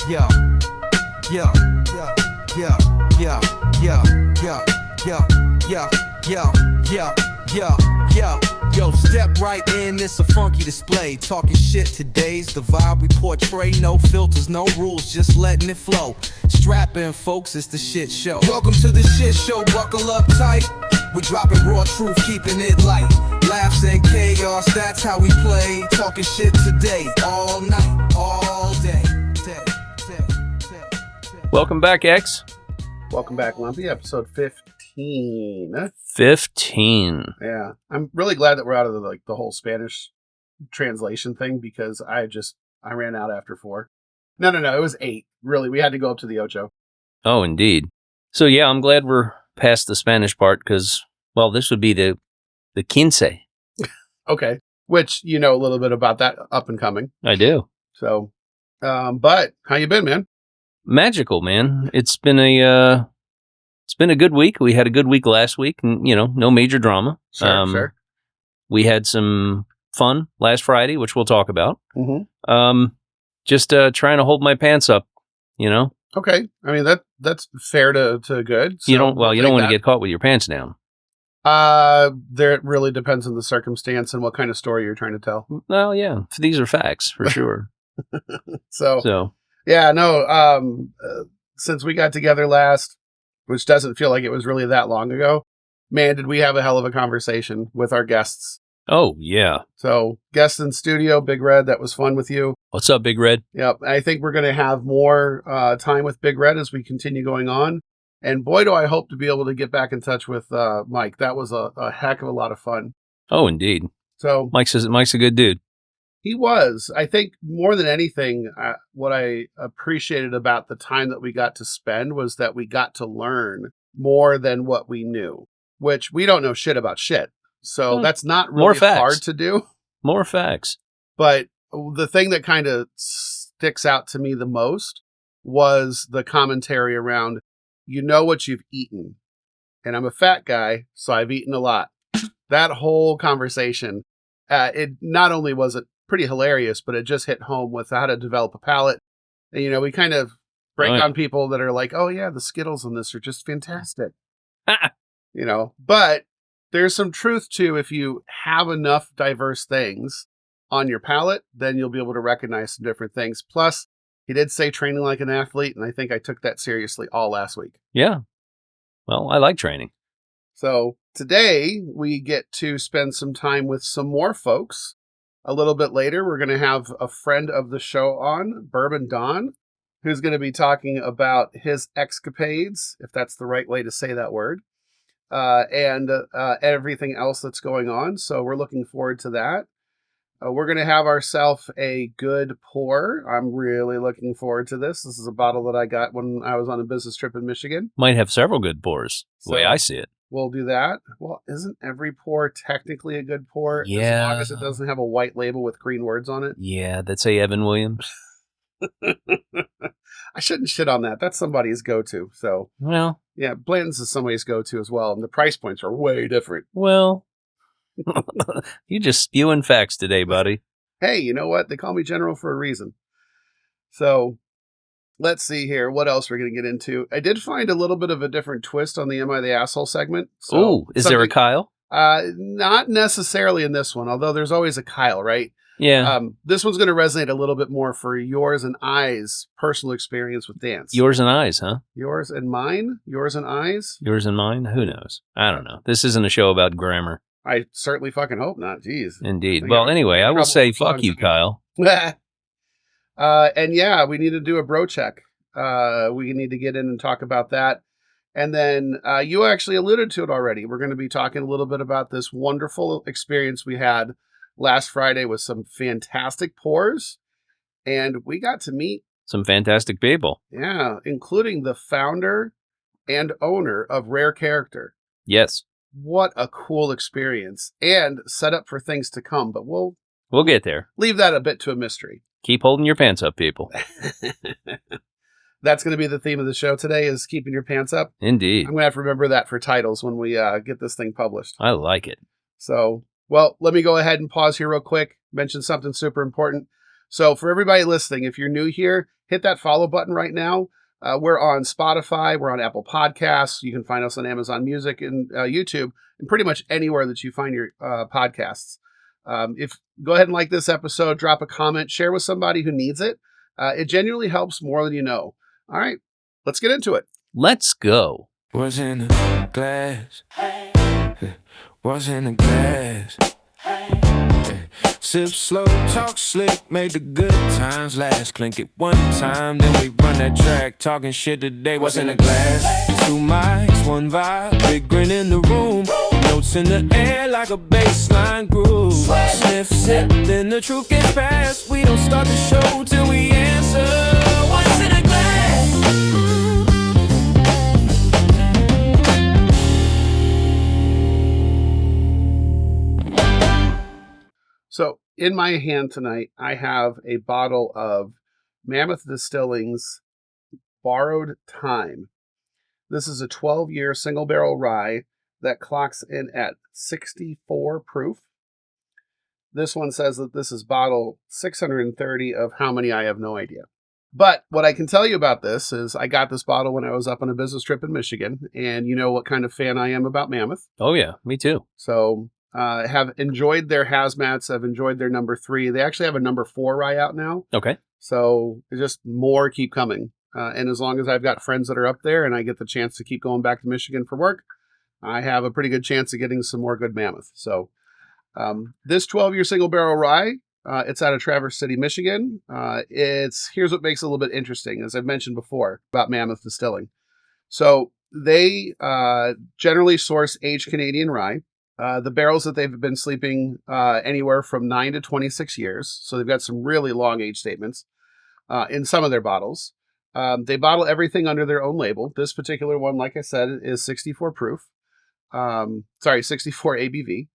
yeah, yeah, yeah, yeah, yeah, yeah, yeah, yeah, yeah, yeah, yeah, yeah, yeah. Yo, step right in, it's a funky display. Talking shit, today's the vibe we portray. No filters, no rules, just letting it flow. Strap in, folks, it's the shit show. Welcome to the shit show, buckle up tight. We're dropping raw truth, keeping it light. Laughs and chaos, that's how we play. Talking shit today, all night, all day. Welcome back, X. Welcome back, Lumpy. Episode 15. 15. Yeah, I'm really glad that we're out of the whole Spanish translation thing because I ran out after 4. No, it was 8. Really, we had to go up to the ocho. Oh, indeed. So yeah, I'm glad we're past the Spanish part because, well, this would be the quince. Okay, which you know a little bit about that up and coming. I do. So, but how you been, man? Magical, man. It's been a good week. We had a good week last week, and no major drama. Sure. We had some fun last Friday, which we'll talk about. Mm-hmm. Just trying to hold my pants up, Okay, I mean that's fair to good. So you don't want to get caught with your pants down. There it really depends on the circumstance and what kind of story you're trying to tell. Well, yeah, these are facts for sure. So yeah, no. Since we got together last, which doesn't feel like it was really that long ago, man, did we have a hell of a conversation with our guests. Oh, yeah. So, guests in studio, Big Red, that was fun with you. What's up, Big Red? Yep, I think we're going to have more time with Big Red as we continue going on. And boy, do I hope to be able to get back in touch with Mike. That was a heck of a lot of fun. Oh, indeed. So Mike's a good dude. He was. I think more than anything, what I appreciated about the time that we got to spend was that we got to learn more than what we knew, which we don't know shit about shit. So that's not really hard to do. More facts. But the thing that kind of sticks out to me the most was the commentary around, what you've eaten. And I'm a fat guy, so I've eaten a lot. That whole conversation, it not only was it pretty hilarious, but it just hit home with how to develop a palate. And, we kind of break on people that are like, oh yeah, the Skittles in this are just fantastic. But there's some truth to if you have enough diverse things on your palate, then you'll be able to recognize some different things. Plus, he did say training like an athlete, and I think I took that seriously all last week. Yeah. Well, I like training. So today we get to spend some time with some more folks. A little bit later, we're going to have a friend of the show on, Bourbon Don, who's going to be talking about his escapades, if that's the right way to say that word, and everything else that's going on. So we're looking forward to that. We're going to have ourselves a good pour. I'm really looking forward to this. This is a bottle that I got when I was on a business trip in Michigan. Might have several good pours, the way I see it. We'll do that. Well, isn't every pour technically a good pour? Yeah. As long as it doesn't have a white label with green words on it. Yeah, that say Evan Williams. I shouldn't shit on that. That's somebody's go-to. So, well, yeah, Blanton's is somebody's go-to as well. And the price points are way different. Well, you just spewing facts today, buddy. Hey, you know what? They call me General for a reason. So, let's see here. What else we're going to get into? I did find a little bit of a different twist on the Am I the Asshole segment. So ooh, is there a Kyle? Not necessarily in this one, although there's always a Kyle, right? Yeah. This one's going to resonate a little bit more for yours and I's personal experience with dance. Yours and I's, huh? Yours and mine? Yours and I's? Yours and mine? Who knows? I don't know. This isn't a show about grammar. I certainly fucking hope not. Jeez. Indeed. Well, anyway, I will say fuck you, Kyle. And yeah, we need to do a bro check. We need to get in and talk about that. And then you actually alluded to it already. We're going to be talking a little bit about this wonderful experience we had last Friday with some fantastic pours. And we got to meet some fantastic people. Yeah, including the founder and owner of Rare Character. Yes. What a cool experience and set up for things to come. But we'll get there. Leave that a bit to a mystery. Keep holding your pants up, people. That's going to be the theme of the show today is keeping your pants up. Indeed. I'm going to have to remember that for titles when we get this thing published. I like it. So, well, let me go ahead and pause here real quick. Mention something super important. So for everybody listening, if you're new here, hit that follow button right now. We're on Spotify. We're on Apple Podcasts. You can find us on Amazon Music and YouTube, and pretty much anywhere that you find your podcasts. If go ahead and like this episode, drop a comment, share with somebody who needs it. It genuinely helps more than you know. All right, let's get into it. Let's go. Was in a glass. Was in a glass. Sip slow, talk slick, made the good times last. Clink it one time, then we run that track. Talking shit today, what's in a glass? 2 mics, 1 vibe, big grin in the room. Notes in the air like a bassline groove. Sniff, sip, then the truth gets passed. We don't start the show till we answer. What's in a glass? So in my hand tonight, I have a bottle of Mammoth Distilling's Borrowed Time. This is a 12-year single barrel rye that clocks in at 64 proof. This one says that this is bottle 630 of how many I have no idea. But what I can tell you about this is I got this bottle when I was up on a business trip in Michigan, and you know what kind of fan I am about Mammoth. Oh, yeah, me too. So have enjoyed their hazmats. I've enjoyed their number 3. They actually have a number 4 rye out now. Okay. So just more keep coming. And as long as I've got friends that are up there and I get the chance to keep going back to Michigan for work, I have a pretty good chance of getting some more good Mammoth. So this 12-year single barrel rye, it's out of Traverse City, Michigan. Here's what makes it a little bit interesting, as I've mentioned before about Mammoth Distilling. So they generally source aged Canadian rye. The barrels that they've been sleeping anywhere from 9 to 26 years. So they've got some really long age statements in some of their bottles. They bottle everything under their own label. This particular one, like I said, is 64 proof. 64 ABV.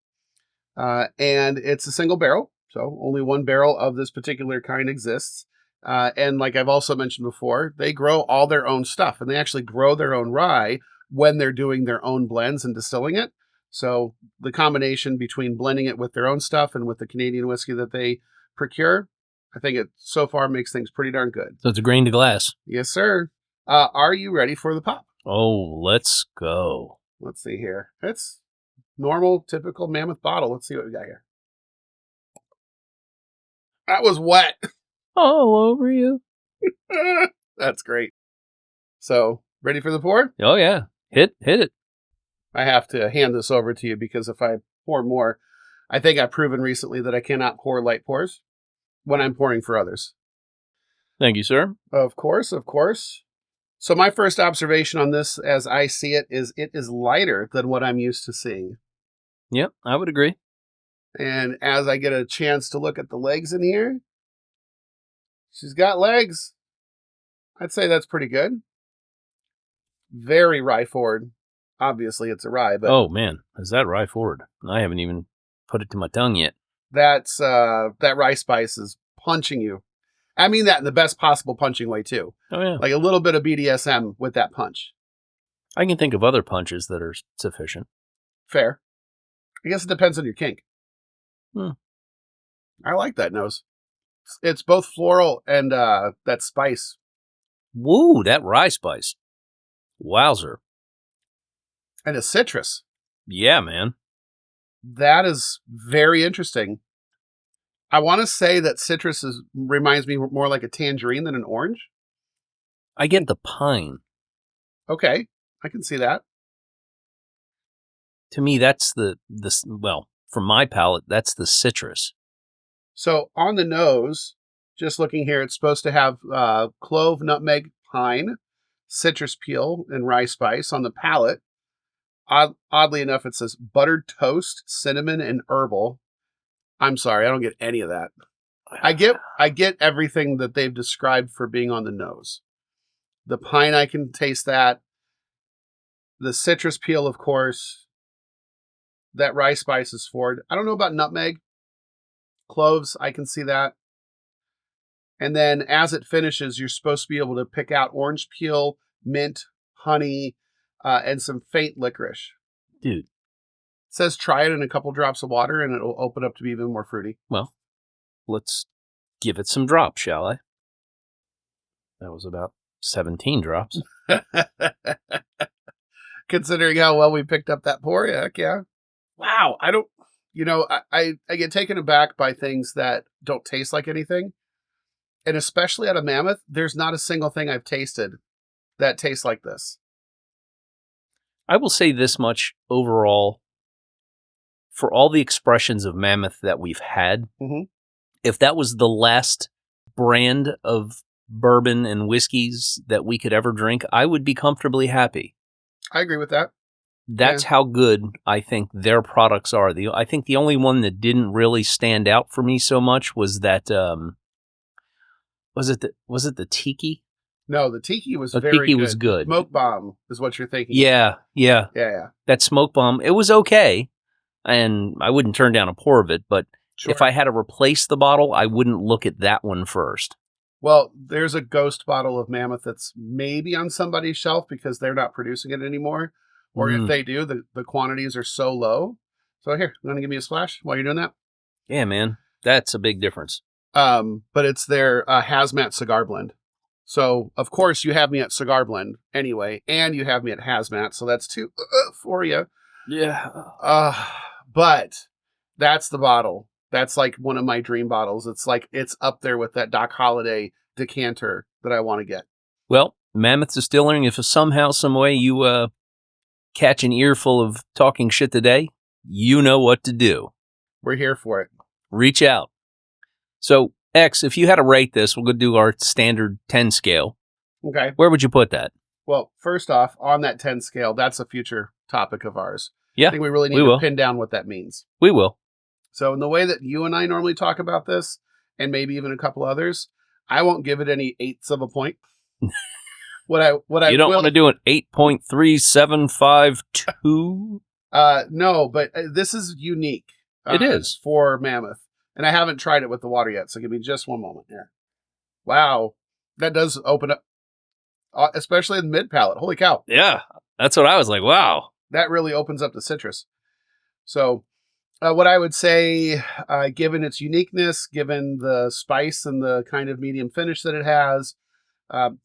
And it's a single barrel. So only one barrel of this particular kind exists. And like I've also mentioned before, they grow all their own stuff. And they actually grow their own rye when they're doing their own blends and distilling it. So the combination between blending it with their own stuff and with the Canadian whiskey that they procure, I think it so far makes things pretty darn good. So it's a grain to glass. Yes, sir. Are you ready for the pop? Oh, let's go. Let's see here. It's normal, typical Mammoth bottle. Let's see what we got here. That was wet. All over you. That's great. So, ready for the pour? Oh, yeah. Hit it. I have to hand this over to you because if I pour more, I think I've proven recently that I cannot pour light pours when I'm pouring for others. Thank you, sir. Of course, of course. So my first observation on this, as I see it is lighter than what I'm used to seeing. Yep, I would agree. And as I get a chance to look at the legs in here, she's got legs. I'd say that's pretty good. Very rye forward. Obviously, it's a rye, but oh man, is that rye forward? I haven't even put it to my tongue yet. that rye spice is punching you. I mean that in the best possible punching way too. Oh yeah, Like a little bit of BDSM with that punch. I can think of other punches that are sufficient. Fair. I guess it depends on your kink. Hmm. I like that nose. It's both floral and that spice. Woo, that rye spice. Wowzer. And a citrus. Yeah, man. That is very interesting. I want to say that citrus reminds me more like a tangerine than an orange. I get the pine. Okay, I can see that. To me, that's well, from my palate, that's the citrus. So on the nose, just looking here, it's supposed to have clove, nutmeg, pine, citrus peel, and rye spice. On the palate, oddly enough, it says buttered toast, cinnamon, and herbal. I'm sorry, I don't get any of that. I get everything that they've described for being on the nose. The pine, I can taste that. The citrus peel, of course. That rye spice is forward. I don't know about nutmeg. Cloves, I can see that. And then as it finishes, you're supposed to be able to pick out orange peel, mint, honey, and some faint licorice. Dude. It says try it in a couple drops of water and it'll open up to be even more fruity. Well, let's give it some drops, shall I? That was about 17 drops. Considering how well we picked up that pour, heck yeah. Wow, I don't, I get taken aback by things that don't taste like anything. And especially out of Mammoth, there's not a single thing I've tasted that tastes like this. I will say this much overall. For all the expressions of Mammoth that we've had, if that was the last brand of bourbon and whiskeys that we could ever drink, I would be comfortably happy. I agree with that. That's how good I think their products are. I think the only one that didn't really stand out for me so much was that was it the Tiki? No, the Tiki was the very Tiki good. was good. Smoke Bomb is what you're thinking. Yeah. That Smoke Bomb, it was okay, and I wouldn't turn down a pour of it, but if I had to replace the bottle, I wouldn't look at that one first. Well, there's a ghost bottle of Mammoth that's maybe on somebody's shelf because they're not producing it anymore. Or if they do, the quantities are so low. So here, you want to give me a splash while you're doing that? Yeah, man. That's a big difference. But it's their Hazmat Cigar Blend. So, of course, you have me at Cigar Blend anyway, and you have me at Hazmat. So that's two for you. Yeah. But that's the bottle. That's like one of my dream bottles. It's up there with that Doc Holliday decanter that I want to get. Well, Mammoth Distilling, if somehow, some way you catch an earful of talking shit today, you know what to do. We're here for it. Reach out. So, X, if you had to rate this, we'll go do our standard 10 scale. Okay. Where would you put that? Well, first off, on that 10 scale, that's a future topic of ours. Yeah, I think we really need to pin down what that means. We will. So in the way that you and I normally talk about this, and maybe even a couple others, I won't give it any eighths of a point. You don't want to do an 8.3752? No, but this is unique. It is. For Mammoth. And I haven't tried it with the water yet, so give me just one moment here. Wow. That does open up, especially in the mid-palate. Holy cow. Yeah, that's what I was like, wow. That really opens up the citrus. So what I would say, given its uniqueness, given the spice and the kind of medium finish that it has,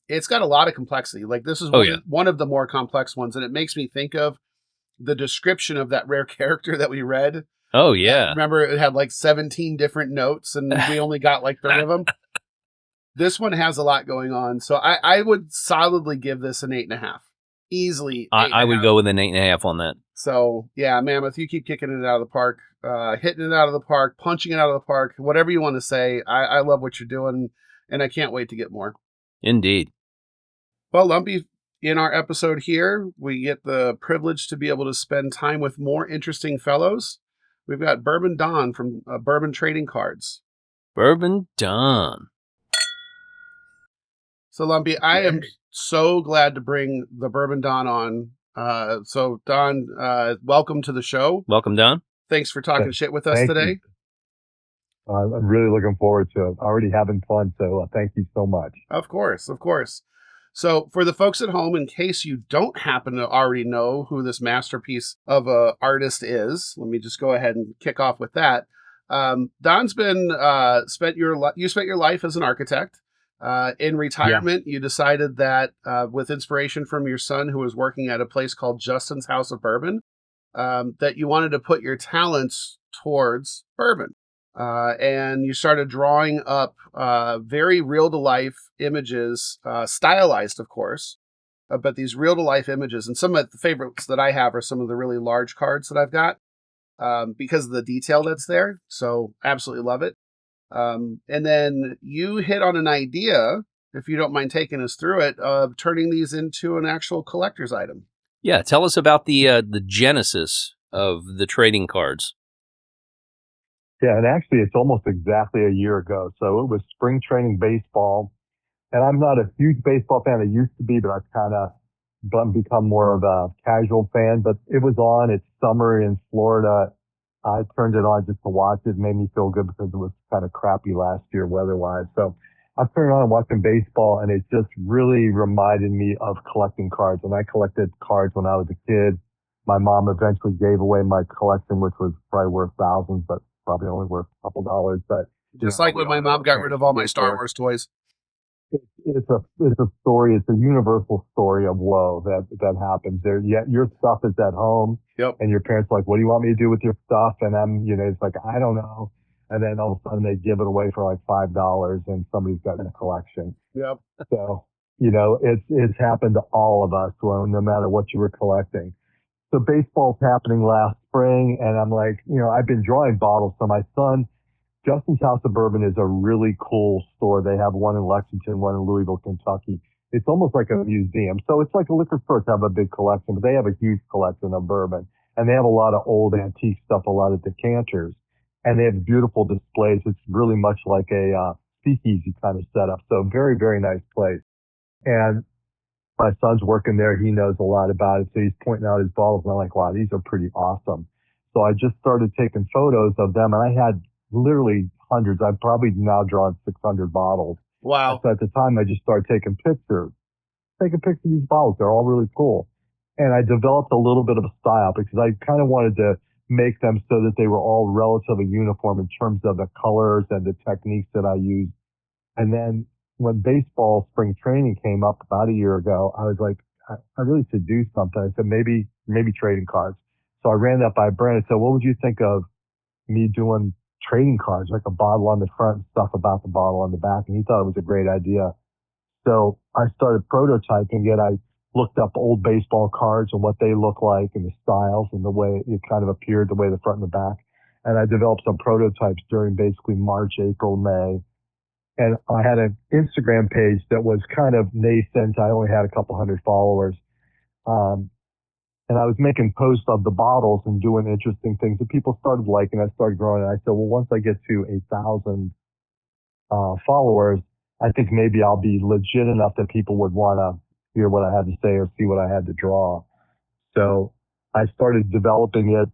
it's got a lot of complexity. Like this is one of the more complex ones, and it makes me think of the description of that rare character that we read. Oh, yeah. Remember, it had like 17 different notes, and we only got like 3 of them. This one has a lot going on, so I would solidly give this an 8.5. Easily. I would go with an 8.5 on that. So, yeah, Mammoth, you keep kicking it out of the park, hitting it out of the park, punching it out of the park, whatever you want to say. I love what you're doing, and I can't wait to get more. Indeed. Well, Lumpy, in our episode here, we get the privilege to be able to spend time with more interesting fellows. We've got Bourbon Don from Bourbon Trading Cards. Bourbon Don. So, Lumpy, I am so glad to bring the Bourbon Don on. So, Don, welcome to the show. Welcome, Don. Thanks for talking shit with us today. I'm really looking forward to it. Already having fun, so thank you so much. Of course, of course. So for the folks at home, in case you don't happen to already know who this masterpiece of a artist is, let me just go ahead and kick off with that. Don's been spent your life as an architect. In retirement, you decided that with inspiration from your son, who was working at a place called Justin's House of Bourbon, that you wanted to put your talents towards bourbon. And you started drawing up very real-to-life images, stylized, of course, but these real-to-life images. And some of the favorites that I have are some of the really large cards that I've got because of the detail that's there. So absolutely love it. And then you hit on an idea, if you don't mind taking us through it, of turning these into an actual collector's item. Yeah, tell us about the genesis of the trading cards. Yeah, and actually it's almost exactly a year ago. So it was spring training baseball. And I'm not a huge baseball fan. I used to be, but I've kind of become more of a casual fan. But it was on. It's summer in Florida. I turned it on just to watch it. It made me feel good because it was kind of crappy last year weather-wise. So I turned it on watching baseball, and it just really reminded me of collecting cards. And I collected cards when I was a kid. My mom eventually gave away my collection, which was probably worth thousands, but probably only worth a couple dollars. But just like when my mom got rid of all my Star Wars toys. it's a story. It's a universal story of woe that happens there. Yet your stuff is at home, Yep. and your parents are like, "What do you want me to do with your stuff?" And it's like, I don't know. And then all of a sudden they give it away for like $5, and somebody's got a collection. Yep. So it's happened to all of us, well, no matter what you were collecting. So baseball's happening last spring, and I'm like, I've been drawing bottles for my son. Justin's House of Bourbon is a really cool store. They have one in Lexington, one in Louisville, Kentucky. It's almost like a museum. So it's like a liquor store to have a big collection, but they have a huge collection of bourbon. And they have a lot of old antique stuff, a lot of decanters. And they have beautiful displays. It's really much like a speakeasy kind of setup. So very, very nice place. And my son's working there. He knows a lot about it. So he's pointing out his bottles. And I'm like, wow, these are pretty awesome. So I just started taking photos of them. And I had literally hundreds. I've probably now drawn 600 bottles. Wow. So at the time, I just started taking pictures of these bottles. They're all really cool. And I developed a little bit of a style because I kind of wanted to make them so that they were all relatively uniform in terms of the colors and the techniques that I used. And then when baseball spring training came up about a year ago, I was like, I really should do something. I said, maybe trading cards. So I ran that by Brent and said, what would you think of me doing trading cards, like a bottle on the front and stuff about the bottle on the back? And he thought it was a great idea. So I started prototyping it. I looked up old baseball cards and what they look like and the styles and the way it kind of appeared, the way the front and the back. And I developed some prototypes during basically March, April, May. And I had an Instagram page that was kind of nascent. I only had a couple hundred followers. And I was making posts of the bottles and doing interesting things that people started liking. I started growing. And I said, well, once I get to 1,000 followers, I think maybe I'll be legit enough that people would want to hear what I had to say or see what I had to draw. So I started developing it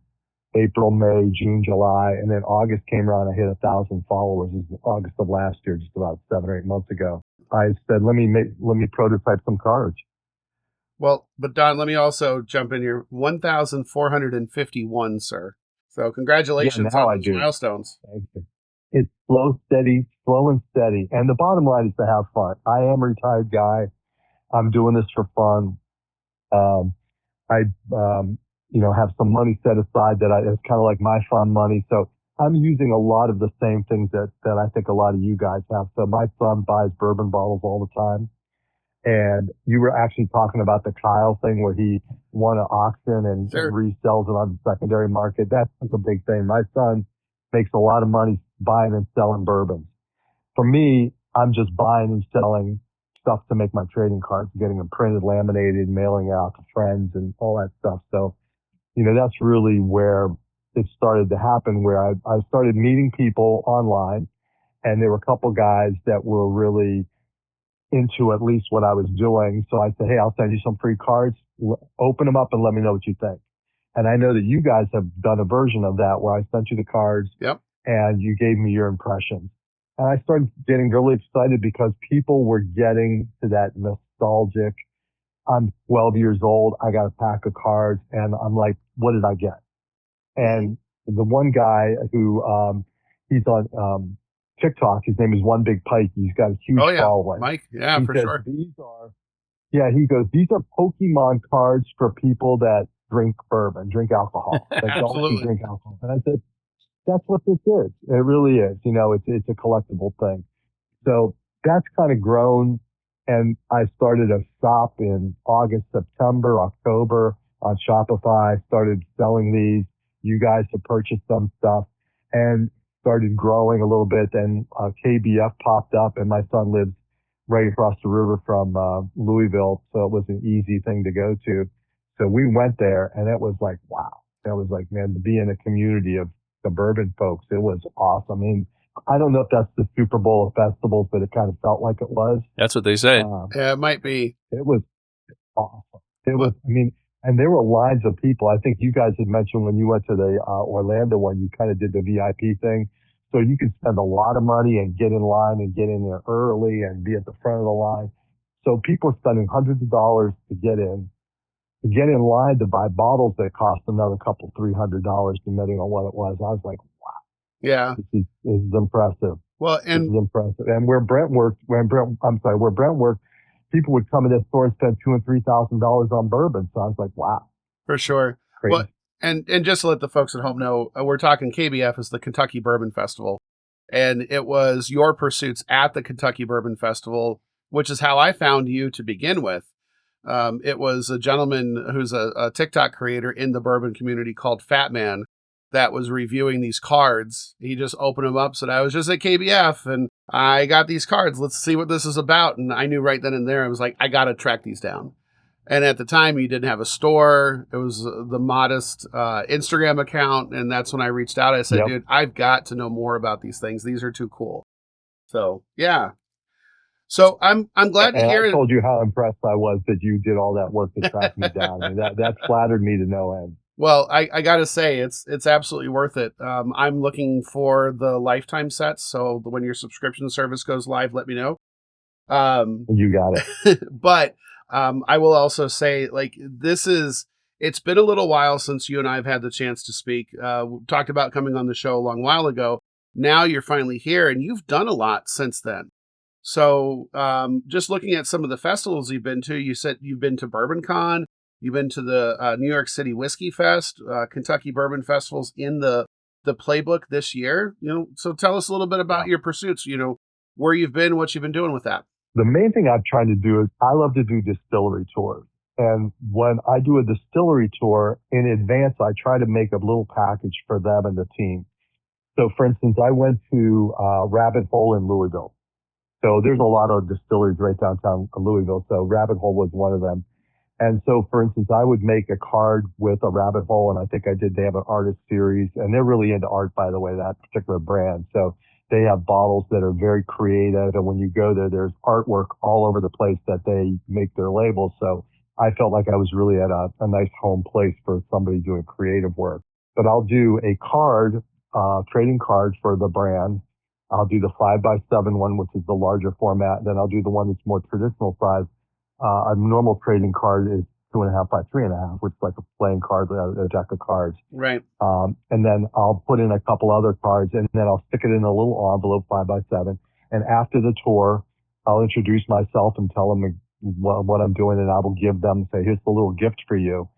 April, May, June, July, and then August came around. I hit 1,000 followers. It was August of last year, just about 7 or 8 months ago. I said, let me prototype some cards. Well, but Don, let me also jump in here. 1,451, sir. So congratulations on those milestones. Thank you. It's slow and steady. And the bottom line is to have fun. I am a retired guy. I'm doing this for fun. I have some money set aside it's kind of like my fun money. So I'm using a lot of the same things that I think a lot of you guys have. So my son buys bourbon bottles all the time. And you were actually talking about the Kyle thing where he won an auction and resells it on the secondary market. That's a big thing. My son makes a lot of money buying and selling bourbons. For me, I'm just buying and selling stuff to make my trading cards, getting them printed, laminated, mailing out to friends and all that stuff. So, that's really where it started to happen, where I started meeting people online, and there were a couple guys that were really into at least what I was doing. So I said, hey, I'll send you some free cards, open them up and let me know what you think. And I know that you guys have done a version of that where I sent you the cards and you gave me your impressions. And I started getting really excited because people were getting to that nostalgic, I'm 12 years old, I got a pack of cards, and I'm like, what did I get? And the one guy who, he's on TikTok, his name is One Big Pike. He's got a huge following. Mike, yeah, for sure. He goes, these are Pokemon cards for people that drink bourbon, drink alcohol, that don't drink alcohol. And I said, that's what this is. It really is. It's a collectible thing. So that's kind of grown. And I started a shop in August, September, October on Shopify, started selling these. You guys have purchased some stuff and started growing a little bit. Then KBF popped up, and my son lives right across the river from Louisville. So it was an easy thing to go to. So we went there, and it was like, wow. It was like, man, to be in a community of the bourbon folks, it was awesome. I mean, I don't know if that's the Super Bowl of festivals, but it kind of felt like it was. That's what they say. Yeah, it might be. It was awesome. And there were lines of people. I think you guys had mentioned when you went to the Orlando one, you kind of did the VIP thing. So you could spend a lot of money and get in line and get in there early and be at the front of the line. So people are spending hundreds of dollars to get in line to buy bottles that cost another $200-$300 depending on what it was. I was like, wow. Yeah. This is impressive. Well, Which is and impressive. And where Brent worked, people would come in the store and spend $2,000 and $3,000 on bourbon. So I was like, wow, for sure. crazy. Well, and just to let the folks at home know, we're talking KBF is the Kentucky Bourbon Festival. And it was your pursuits at the Kentucky Bourbon Festival, which is how I found you to begin with. It was a gentleman who's a TikTok creator in the bourbon community called Fat Man that was reviewing these cards. He just opened them up, said, I was just at KBF and I got these cards. Let's see what this is about. And I knew right then and there, I was like, I got to track these down. And at the time, you didn't have a store. It was the modest Instagram account. And that's when I reached out. I said, dude, I've got to know more about these things. These are too cool. So, yeah. So I'm glad to hear it. I told you how impressed I was that you did all that work to track me down. I mean, that flattered me to no end. Well, I got to say, it's absolutely worth it. I'm looking for the lifetime sets. So when your subscription service goes live, let me know. You got it. But I will also say, like, it's been a little while since you and I have had the chance to speak. We talked about coming on the show a long while ago. Now you're finally here, and you've done a lot since then. So just looking at some of the festivals you've been to, you said you've been to Bourbon Con. You've been to the New York City Whiskey Fest, Kentucky Bourbon Festivals in the playbook this year. So tell us a little bit about your pursuits. Where you've been, what you've been doing with that. The main thing I'm trying to do is I love to do distillery tours, and when I do a distillery tour in advance, I try to make a little package for them and the team. So, for instance, I went to Rabbit Hole in Louisville. So there's a lot of distilleries right downtown Louisville. So Rabbit Hole was one of them. And so, for instance, I would make a card with a rabbit hole, and I think they have an artist series, and they're really into art, by the way, that particular brand. So they have bottles that are very creative, and when you go there, there's artwork all over the place that they make their labels. So I felt like I was really at a nice home place for somebody doing creative work. But I'll do a card, trading card for the brand. I'll do the 5x7 one, which is the larger format. Then I'll do the one that's more traditional size. A normal trading card is 2.5 by 3.5, which is like a playing card, a deck of cards. Right. And then I'll put in a couple other cards, and then I'll stick it in a little envelope, 5x7. And after the tour, I'll introduce myself and tell them what I'm doing, and I will give them, say, here's the little gift for you.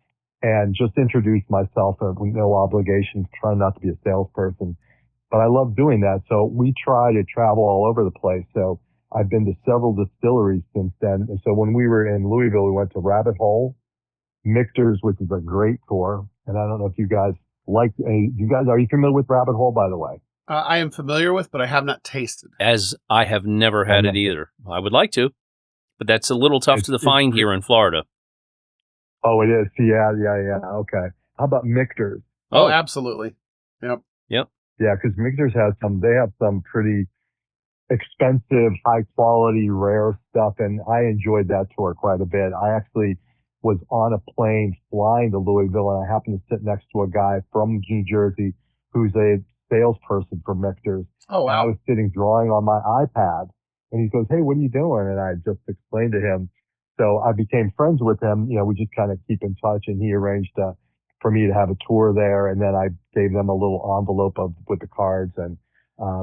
And just introduce myself with no obligations, try not to be a salesperson. But I love doing that. So we try to travel all over the place. So I've been to several distilleries since then. And so when we were in Louisville, we went to Rabbit Hole, Michter's, which is a great tour. And I don't know if you guys are you familiar with Rabbit Hole, by the way? I am familiar with, but I have not tasted. As I have never had it either. I would like to, but that's a little tough to find here in Florida. Oh, it is. Yeah. Okay. How about Michter's? Oh, absolutely. Yep. Yeah, because Michter's they have some pretty expensive, high quality, rare stuff. And I enjoyed that tour quite a bit. I actually was on a plane flying to Louisville, and I happened to sit next to a guy from New Jersey who's a salesperson for Michter's. Oh, wow. And I was sitting drawing on my iPad, and he goes, "Hey, what are you doing?" And I just explained to him. So I became friends with him. We just kind of keep in touch, and he arranged for me to have a tour there. And then I gave them a little envelope with the cards and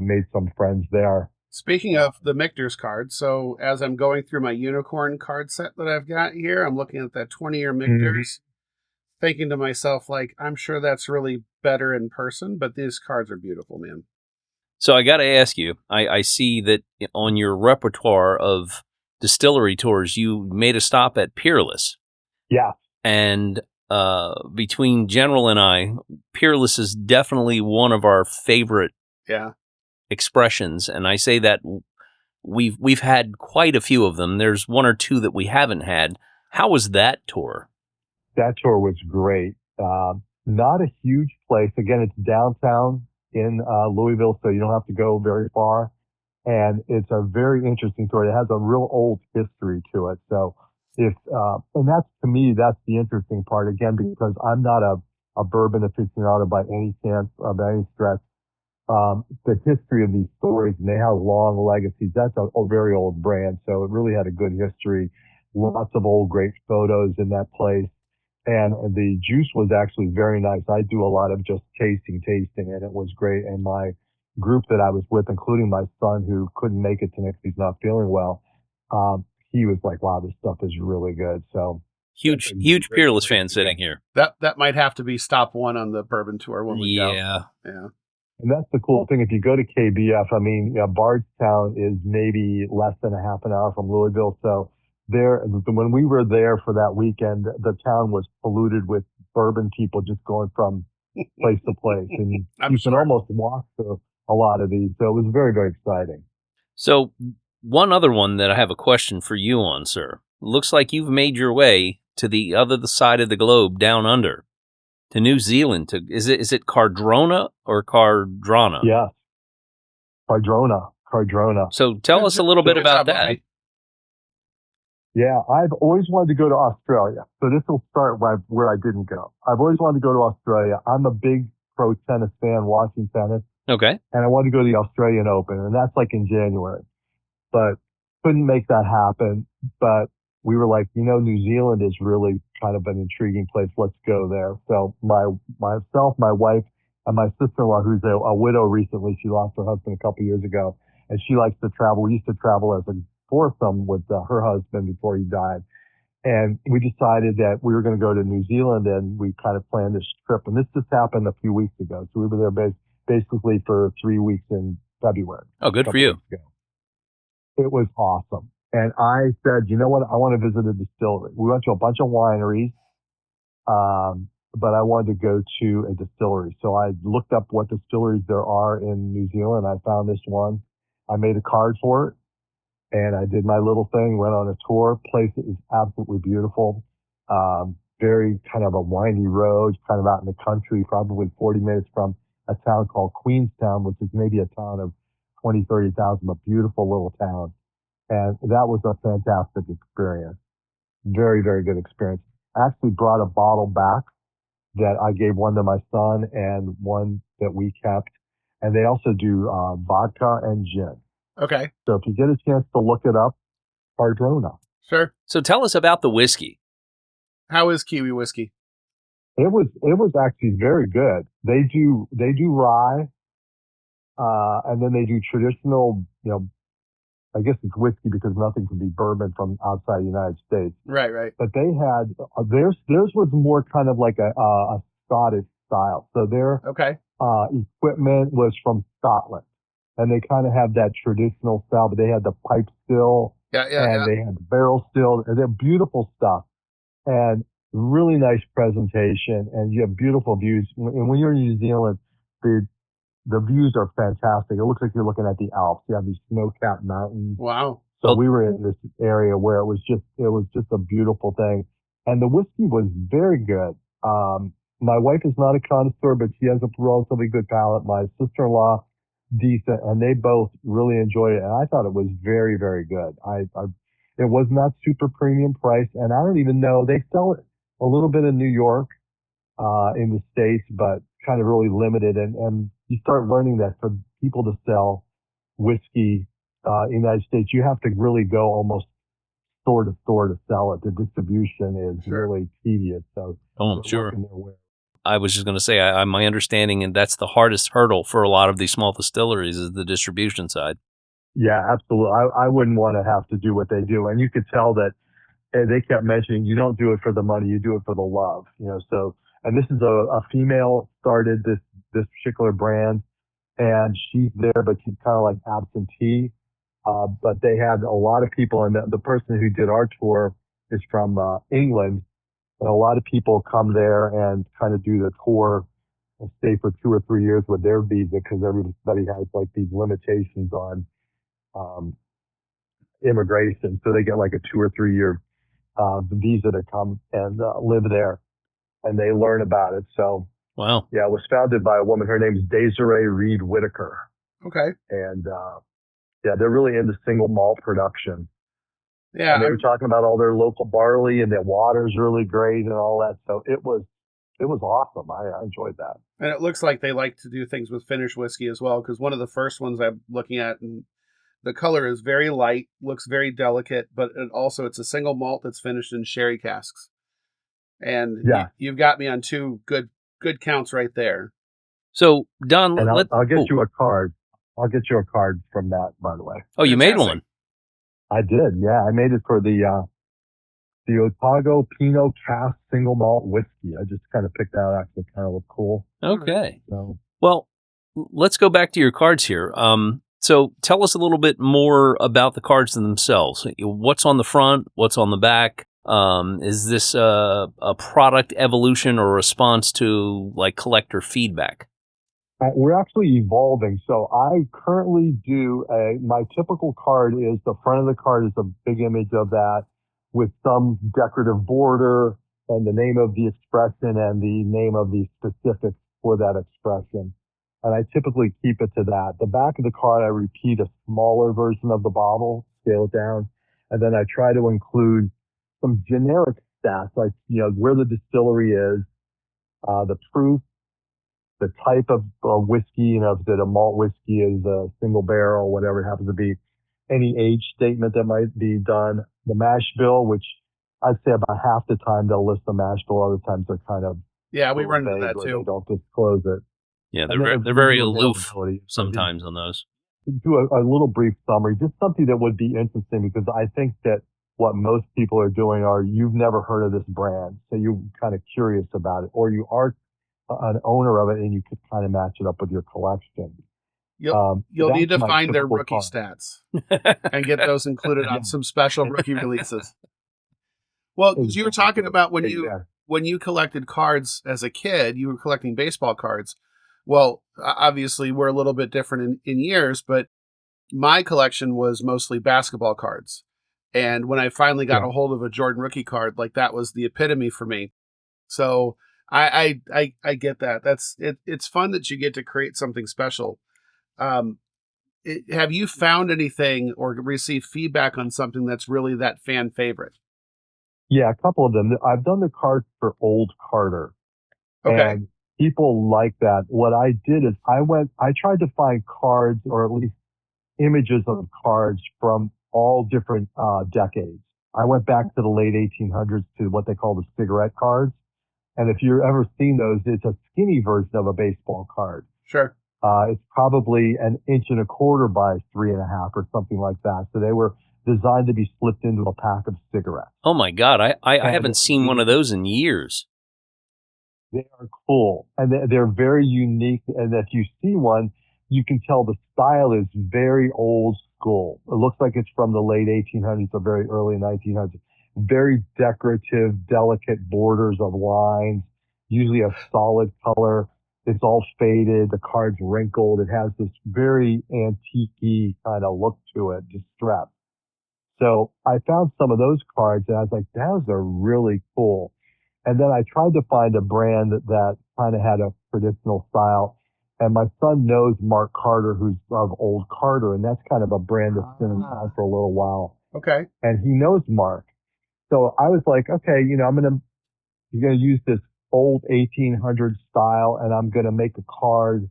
made some friends there. Speaking of the Michter's card, so as I'm going through my unicorn card set that I've got here, I'm looking at that 20-year Michter's, thinking to myself, like, I'm sure that's really better in person, but these cards are beautiful, man. So I got to ask you, I see that on your repertoire of distillery tours, you made a stop at Peerless. Yeah. And between General and I, Peerless is definitely one of our favorite expressions. And I say that we've had quite a few of them. There's one or two that we haven't had. How was that tour? That tour was great. Not a huge place. Again, it's downtown in Louisville, so you don't have to go very far. And it's a very interesting tour. It has a real old history to it. So and that's, to me, that's the interesting part, again, because I'm not a bourbon aficionado by any chance, by any stretch. The history of these stories, and they have long legacies. That's a very old brand. So it really had a good history. Lots of old great photos in that place. And the juice was actually very nice. I do a lot of just tasting, and it was great. And my group that I was with, including my son who couldn't make it tonight because he's not feeling well, he was like, wow, this stuff is really good. So Huge Peerless fan sitting here. That might have to be stop one on the bourbon tour when we go. Yeah. And that's the cool thing. If you go to KBF, I mean, Bardstown is maybe less than a half an hour from Louisville. So when we were there for that weekend, the town was polluted with bourbon people just going from place to place. And you can almost walk to a lot of these. So it was very, very exciting. So one other one that I have a question for you on, sir. Looks like you've made your way to the other side of the globe, down under, to New Zealand. Is it Cardrona or Cardrana? Yeah, Cardrona. So tell us a little bit about that. Yeah, I've always wanted to go to Australia. So this will start where I didn't go. I've always wanted to go to Australia. I'm a big pro tennis fan, watching tennis. Okay. And I wanted to go to the Australian Open, and that's like in January. But couldn't make that happen. But we were like, New Zealand is really kind of an intriguing place. Let's go there. So myself, my wife, and my sister-in-law, who's a widow recently, she lost her husband a couple years ago, and she likes to travel. We used to travel as a foursome with her husband before he died. And we decided that we were going to go to New Zealand, and we kind of planned this trip. And this just happened a few weeks ago. So we were there basically for 3 weeks in February. Oh, good for you. It was awesome. And I said, you know what? I want to visit a distillery. We went to a bunch of wineries, but I wanted to go to a distillery. So I looked up what distilleries there are in New Zealand. I found this one. I made a card for it, and I did my little thing, went on a tour. Place is absolutely beautiful. Very kind of a windy road, kind of out in the country, probably 40 minutes from a town called Queenstown, which is maybe a town of 20, 30,000, but beautiful little town. And that was a fantastic experience. Very, very good experience. I actually brought a bottle back that I gave one to my son and one that we kept. And they also do vodka and gin. Okay. So if you get a chance to look it up, Cardrona. Sure. So tell us about the whiskey. How is Kiwi whiskey? It was actually very good. They do rye, and then they do traditional, I guess it's whiskey because nothing can be bourbon from outside the United States. Right. But they had, theirs was more kind of like a Scottish style. So their equipment was from Scotland. And they kind of have that traditional style, but they had the pipe still. They had the barrel still. And they're beautiful stuff. And really nice presentation. And you have beautiful views. And when you're in New Zealand, the views are fantastic. It looks like you're looking at the Alps. You have these snow-capped mountains. Wow. So we were in this area where it was just a beautiful thing. And the whiskey was very good. My wife is not a connoisseur, but she has a relatively good palate. My sister-in-law, decent, and they both really enjoyed it. And I thought it was very, very good. It was not super premium price. And I don't even know, they sell it a little bit in New York, in the States, but kind of really limited. And you start learning that for people to sell whiskey in the United States, you have to really go almost store to store to sell it. The distribution is really tedious. So, I'm sure. I was just going to say, my understanding, and that's the hardest hurdle for a lot of these small distilleries, is the distribution side. Yeah, absolutely. I wouldn't want to have to do what they do. And you could tell that they kept mentioning, you don't do it for the money, you do it for the love. So, and this is a female started this particular brand, and she's there, but she's kind of like absentee. But they had a lot of people, and the person who did our tour is from England. And a lot of people come there and kind of do the tour and stay for 2 or 3 years with their visa, because everybody has like these limitations on immigration. So they get like a 2 or 3 year visa to come and live there, and they learn about it. So, wow. Yeah, it was founded by a woman. Her name is Desiree Reed Whitaker. Okay. And they're really into single malt production. Yeah. And they were talking about all their local barley, and their water's really great and all that. So it was awesome. I enjoyed that. And it looks like they like to do things with finished whiskey as well, because one of the first ones I'm looking at, and the color is very light, looks very delicate, but it's a single malt that's finished in sherry casks. And you've got me on 2 good counts right there. So, Don, I'll get you a card. I'll get you a card from that, by the way. Oh, you made Fantastic. one. I did, yeah. I made it for the Otago Pinot Cast Single Malt Whiskey. I just kind of picked that out because it kind of looked cool. Okay. So, Well, let's go back to your cards here. So tell us a little bit more about the cards themselves. What's on the front? What's on the back? Is this a product evolution or response to like collector feedback? we're actually evolving. So I currently do my typical card is the front of the card is a big image of that with some decorative border and the name of the expression and the name of the specifics for that expression. And I typically keep it to that. The back of the card, I repeat a smaller version of the bottle, scale it down. And then I try to include some generic stats, like, where the distillery is, the proof, the type of whiskey, if it a malt whiskey is a single barrel, whatever it happens to be, any age statement that might be done, the mash bill, which I'd say about half the time they'll list the mash bill. Other times they're kind of Yeah, we run into vague that or too. They don't disclose it. Yeah, And then they're very the aloof availability. sometimes on those. Do a little brief summary, just something that would be interesting, because I think that what most people are doing are, you've never heard of this brand, so you're kind of curious about it, or you are an owner of it and you could kind of match it up with your collection. You'll need to That's my find their typical rookie card. stats and get those included on some special rookie releases. Well, because you were talking about when you collected cards as a kid, you were collecting baseball cards. Well, obviously we're a little bit different in years, but my collection was mostly basketball cards. And when I finally got a hold of a Jordan rookie card, like that was the epitome for me. So I get that. It's fun that you get to create something special. Have you found anything or received feedback on something that's really that fan favorite? Yeah, a couple of them. I've done the cards for Old Carter. Okay. And people like that. What I did is I tried to find cards, or at least images of cards from all different decades. I went back to the late 1800s to what they call the cigarette cards. And if you've ever seen those, it's a skinny version of a baseball card. Sure. It's probably 1.25 inches by 3.5 or something like that. So they were designed to be slipped into a pack of cigarettes. Oh my God, I haven't seen one of those in years. They are cool, and they're very unique. And if you see one, you can tell the style is very old school. It looks like it's from the late 1800s or very early 1900s. Very decorative, delicate borders of lines, usually a solid color. It's all faded. The card's wrinkled. It has this very antique-y kind of look to it, distressed. So I found some of those cards, and I was like, those are really cool. And then I tried to find a brand that kind of had a traditional style. And my son knows Mark Carter, who's of Old Carter, and that's kind of a brand that's been around for a little while. Okay. And he knows Mark. So I was like, okay, you're going to use this old 1800 style, and I'm going to make a card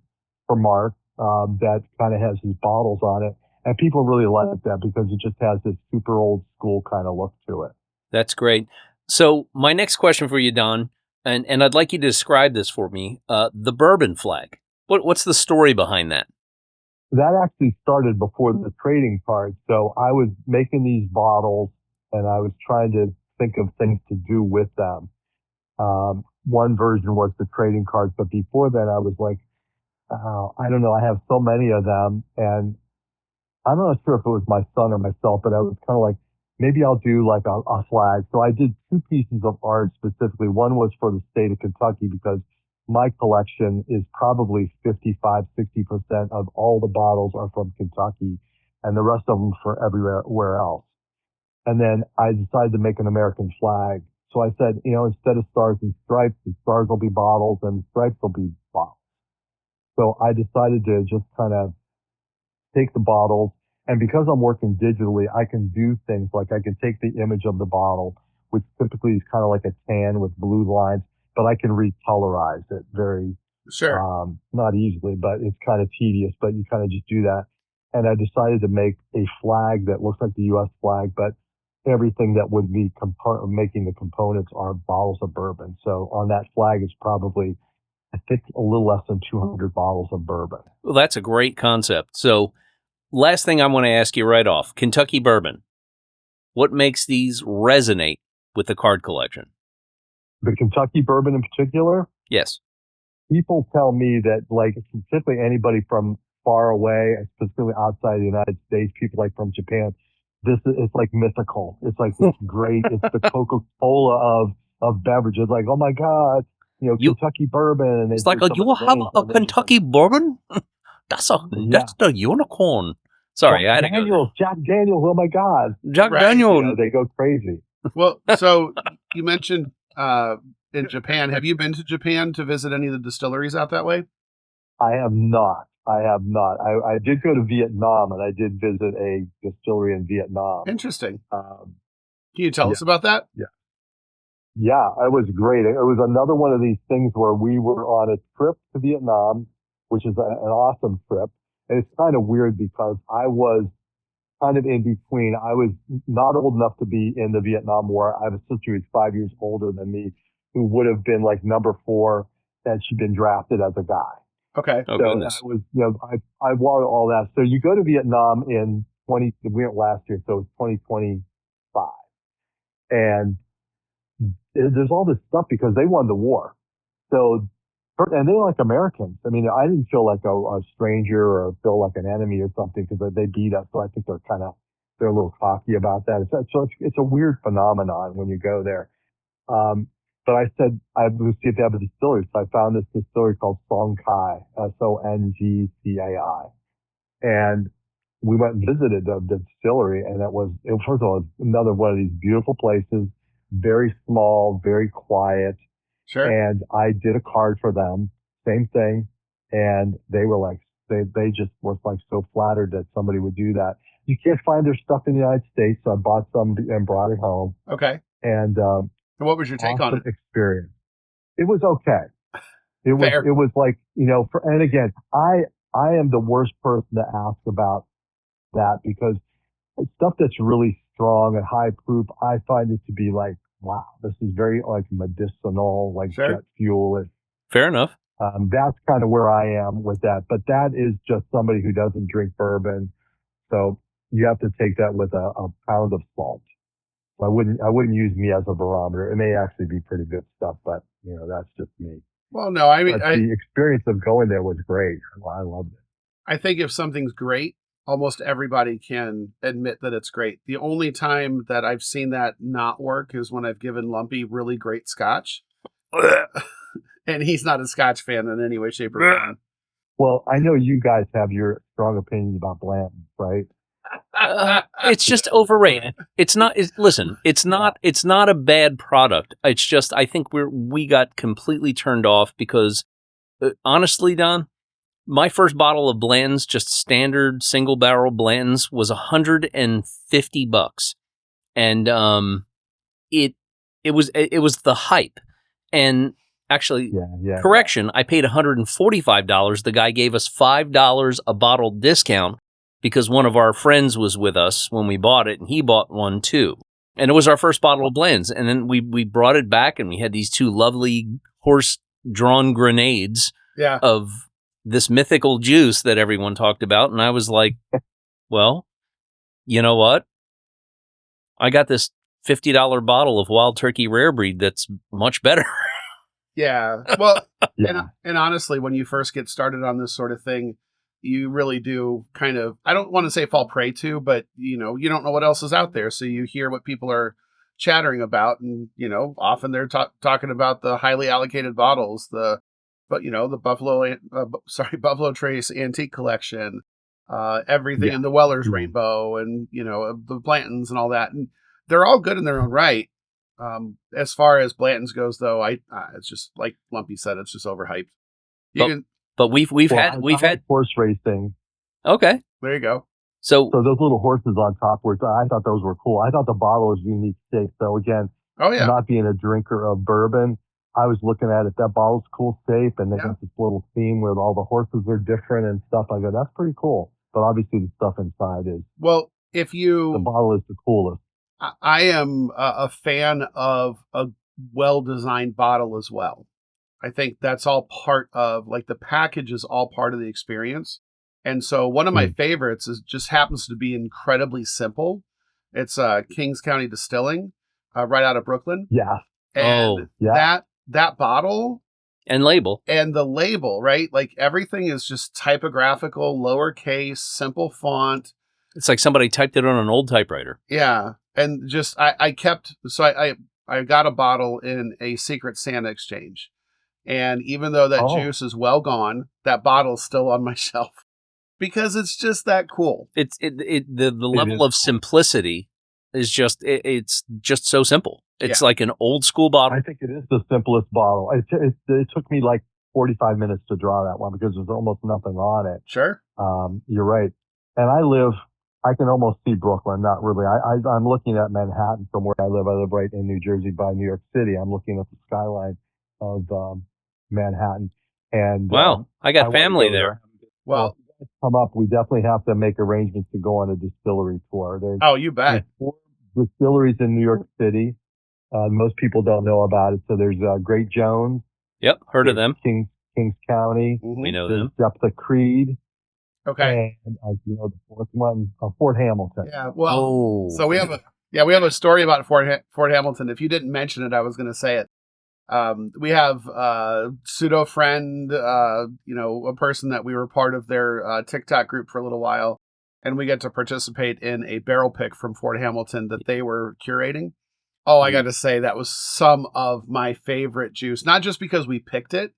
for Mark that kind of has his bottles on it. And people really like that because it just has this super old school kind of look to it. That's great. So my next question for you, Don, and I'd like you to describe this for me, the bourbon flag. What's the story behind that? That actually started before the trading cards. So I was making these bottles and I was trying to think of things to do with them. One version was the trading cards, but before that I was like, I don't know, I have so many of them, and I'm not sure if it was my son or myself, but I was kind of like, maybe I'll do like a flag. So I did 2 pieces of art specifically. One was for the state of Kentucky, because my collection is probably 55, 60% of all the bottles are from Kentucky, and the rest of them for everywhere else. And then I decided to make an American flag. So I said, instead of stars and stripes, the stars will be bottles and stripes will be bottles. So I decided to just kind of take the bottles, and because I'm working digitally, I can do things like I can take the image of the bottle, which typically is kind of like a tan with blue lines, but I can recolorize it very, not easily, but it's kind of tedious, but you kind of just do that. And I decided to make a flag that looks like the U.S. flag, but everything that would be making the components are bottles of bourbon. So on that flag is probably I think a little less than 200 bottles of bourbon. Well, that's a great concept. So, last thing I want to ask you right off, Kentucky bourbon. What makes these resonate with the card collection? The Kentucky bourbon in particular, Yes. people tell me that, like, specifically anybody from far away, specifically outside the United States, people like from Japan, it's like mythical. It's like this great, it's the Coca-Cola of beverages. Like, oh my God, Kentucky bourbon. It's like, you have a Kentucky bourbon? That's the unicorn. Sorry, I had to go. Jack Daniels, oh my God. Jack Daniels. They go crazy. Well, so you mentioned in Japan. Have you been to Japan to visit any of the distilleries out that way? I have not. I did go to Vietnam, and I did visit a distillery in Vietnam. Interesting. Can you tell us about that? Yeah, it was great. It was another one of these things where we were on a trip to Vietnam, which is an awesome trip. And it's kind of weird because I was kind of in between. I was not old enough to be in the Vietnam War. I have a sister who's 5 years older than me, who would have been like number 4, and she'd been drafted as a guy. Okay. Oh, so goodness. I was, I wanted all that. So you go to Vietnam we went last year, so it's 2025. And there's all this stuff because they won the war. So, and they like Americans. I mean, I didn't feel like a stranger or feel like an enemy or something because they beat us. So I think they're a little cocky about that. It's a weird phenomenon when you go there. But I said, I would see if they have a distillery. So I found this distillery called Songkai, Songcai. And we went and visited the distillery, and first of all, it's another one of these beautiful places, very small, very quiet. Sure. And I did a card for them, same thing. And they were like, they just were like so flattered that somebody would do that. You can't find their stuff in the United States, so I bought some and brought it home. Okay. And what was your take on it? Experience. It was okay. It was Fair. It was like, and again, I am the worst person to ask about that because stuff that's really strong and high proof, I find it to be like, wow, this is very like medicinal, like jet fuel. Fair enough. That's kind of where I am with that. But that is just somebody who doesn't drink bourbon. So you have to take that with a pound of salt. I wouldn't use me as a barometer. It may actually be pretty good stuff, but that's just me. Well, no, I mean, the experience of going there was great. I loved it. I think if something's great, almost everybody can admit that it's great. The only time that I've seen that not work is when I've given Lumpy really great scotch. And he's not a scotch fan in any way, shape, or form. Well, I know you guys have your strong opinions about Blanton, right? It's just overrated. Listen, it's not a bad product. It's just, I think we got completely turned off because honestly, Don, my first bottle of Blanton's, just standard single barrel Blanton's, was $150. And it was the hype. And actually, correction, I paid $145. The guy gave us $5 a bottle discount because one of our friends was with us when we bought it, and he bought one too. And it was our first bottle of Blanton's. And then we brought it back, and we had these 2 lovely horse-drawn grenades of this mythical juice that everyone talked about. And I was like, well, you know what? I got this $50 bottle of Wild Turkey Rare Breed that's much better. Yeah. Well, and honestly, when you first get started on this sort of thing, you really do kind of, I don't want to say fall prey to, but you don't know what else is out there. So you hear what people are chattering about, and often they're talking about the highly allocated bottles, the Buffalo Trace Antique Collection, everything in the Weller's Rainbow, and the Blantons and all that, and they're all good in their own right. As far as Blanton's goes, though, it's just like Lumpy said, it's just overhyped. But we've had horse racing. Okay, there you go. So those little horses on top I thought those were cool. I thought the bottle was unique shape. So again, not being a drinker of bourbon, I was looking at it. That bottle's cool shape, and they got this little theme where all the horses are different and stuff. I go, that's pretty cool. But obviously, the stuff inside is the bottle is the coolest. I am a fan of a well-designed bottle as well. I think that's all part of, like, the package is all part of the experience. And so one of my favorites is just happens to be incredibly simple. It's Kings County Distilling, right out of Brooklyn. Yeah. And that bottle and label and the label, right? Like everything is just typographical, lowercase, simple font. It's like somebody typed it on an old typewriter. Yeah. And just I got a bottle in a Secret Santa exchange. And even though that juice is well gone, that bottle's still on my shelf because it's just that cool. The level of simplicity is just it's just so simple. It's like an old school bottle. I think it is the simplest bottle. It took me like 45 minutes to draw that one because there's almost nothing on it. Sure. You're right. And I can almost see Brooklyn, not really. I'm looking at Manhattan from where I live. I live right in New Jersey by New York City. I'm looking at the skyline of Manhattan. And wow, I got family there. Well, come up. We definitely have to make arrangements to go on a distillery tour. You bet. There's 4 distilleries in New York City. Most people don't know about it. So there's Great Jones. Yep, heard of them. Kings County. We know there's them. Deptha Creed. Okay. And the fourth one, Fort Hamilton. Yeah. Well, so we have a story about Fort Hamilton. If you didn't mention it, I was going to say it. We have a pseudo friend, a person that we were part of their TikTok group for a little while, and we get to participate in a barrel pick from Fort Hamilton that they were curating. Oh, I got to say that was some of my favorite juice, not just because we picked it,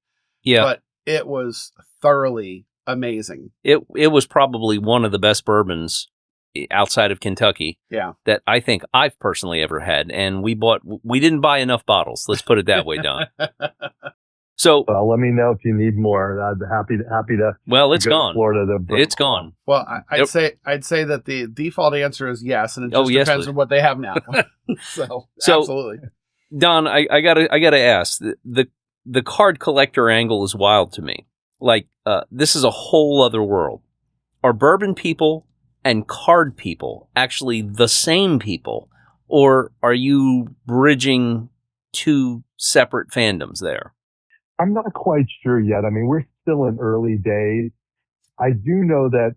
but it was thoroughly amazing. It was probably one of the best bourbons outside of Kentucky that I think I've personally ever had. And we didn't buy enough bottles. Let's put it that way, Don. So let me know if you need more. I'd be happy to. Well, it's gone. Florida, it's gone. Well, I'd say that the default answer is yes, and it just depends on what they have now. so absolutely, Don, I gotta ask the card collector angle is wild to me. Like this is a whole other world. Are bourbon people and card people actually the same people, or are you bridging 2 separate fandoms there? I'm not quite sure yet. I mean, we're still in early days. I do know that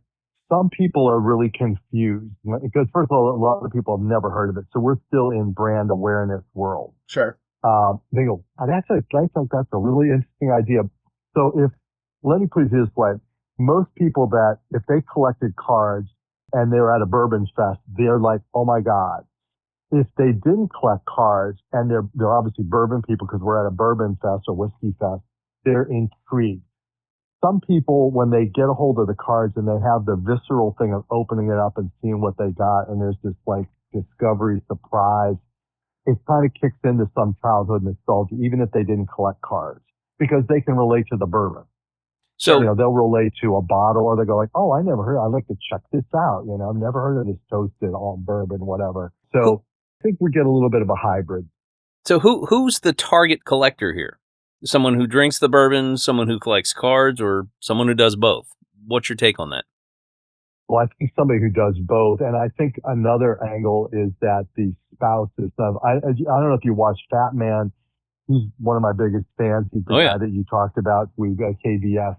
some people are really confused because, first of all, a lot of people have never heard of it. So we're still in brand awareness world. Sure. They go, that's a really interesting idea. So let me put it this way. Most people that, if they collected cards and they're at a bourbon fest, they're like, oh my God. If they didn't collect cards, and they're obviously bourbon people because we're at a bourbon fest or whiskey fest, they're intrigued. Some people, when they get a hold of the cards and they have the visceral thing of opening it up and seeing what they got, and there's this like discovery, surprise, it kind of kicks into some childhood nostalgia, even if they didn't collect cards, because they can relate to the bourbon. So, they'll relate to a bottle, or they go like, oh, I never heard, I'd like to check this out. I've never heard of this toasted all bourbon, whatever. So I think we get a little bit of a hybrid. So who's the target collector here? Someone who drinks the bourbon, someone who collects cards, or someone who does both? What's your take on that? Well, I think somebody who does both. And I think another angle is that the spouses of, I don't know if you watch Fat Man. He's one of my biggest fans. He's the guy that you talked about. We've got KBS.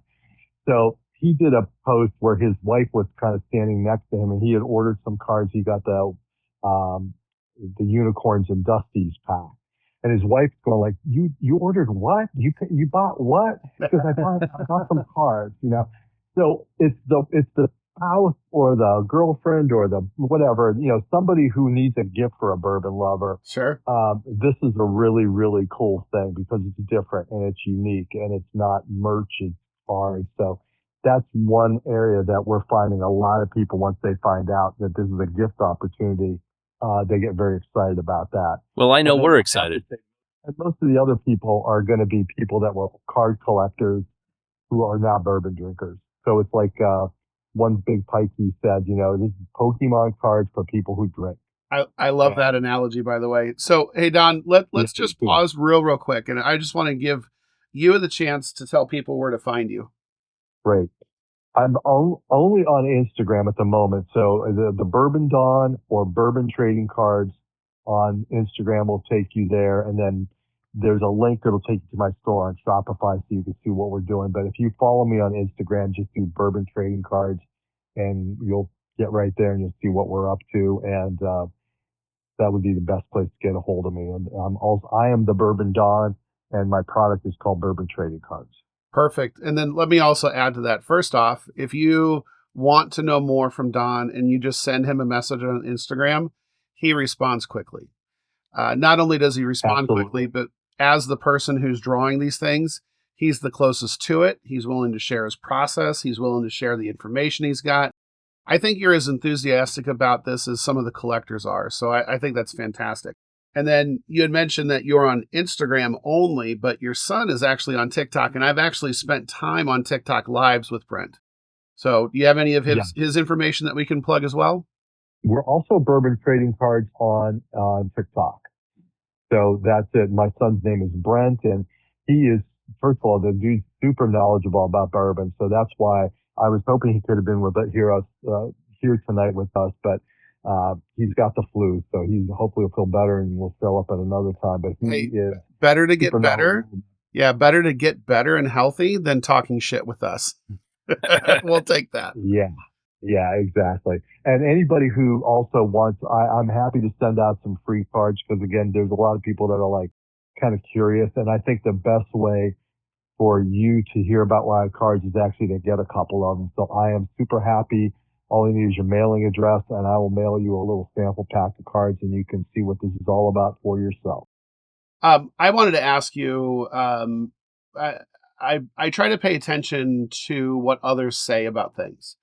So he did a post where his wife was kind of standing next to him, and he had ordered some cards. He got the Unicorns and Dusties pack. And his wife's going like, you ordered what? You bought what? Because I bought some cards, So it's the spouse or the girlfriend or the whatever, somebody who needs a gift for a bourbon lover. Sure. This is a really, really cool thing because it's different and it's unique and it's not merch, it's cards. So that's one area that we're finding a lot of people, once they find out that this is a gift opportunity, they get very excited about that. Well, I know we're excited. And most of the other people are going to be people that were card collectors who are now bourbon drinkers. So it's like one big pikey said, this is Pokemon cards for people who drink. I love that analogy, by the way. So, hey, Don, let's just pause real quick. And I just want to give you the chance to tell people where to find you. Great. I'm only on Instagram at the moment. So the Bourbon Dawn or Bourbon Trading Cards on Instagram will take you there. And then there's a link that'll take you to my store on Shopify so you can see what we're doing. But if you follow me on Instagram, just do Bourbon Trading Cards, and you'll get right there and you'll see what we're up to. And that would be the best place to get a hold of me. And I am the Bourbon Don, and my product is called Bourbon Trading Cards. Perfect. And then let me also add to that. First off, if you want to know more from Don and you just send him a message on Instagram, he responds quickly. Not only does he respond quickly, but as the person who's drawing these things, he's the closest to it. He's willing to share his process. He's willing to share the information he's got. I think you're as enthusiastic about this as some of the collectors are. So I think that's fantastic. And then you had mentioned that you're on Instagram only, but your son is actually on TikTok. And I've actually spent time on TikTok lives with Brent. So do you have any of his information that we can plug as well? We're also Bourbon Trading Cards on TikTok. So that's it. My son's name is Brent, and he is, first of all, the dude's super knowledgeable about bourbon. So that's why I was hoping he could have been here tonight with us, but he's got the flu, so he hopefully will feel better and will show up at another time. But he is better to get better. Yeah, better to get better and healthy than talking shit with us. We'll take that. Yeah, exactly. And anybody who also wants, I'm happy to send out some free cards because, again, there's a lot of people that are like kind of curious. And I think the best way for you to hear about live cards is actually to get a couple of them. So I am super happy. All you need is your mailing address, and I will mail you a little sample pack of cards, and you can see what this is all about for yourself. I wanted to ask you, I try to pay attention to what others say about things.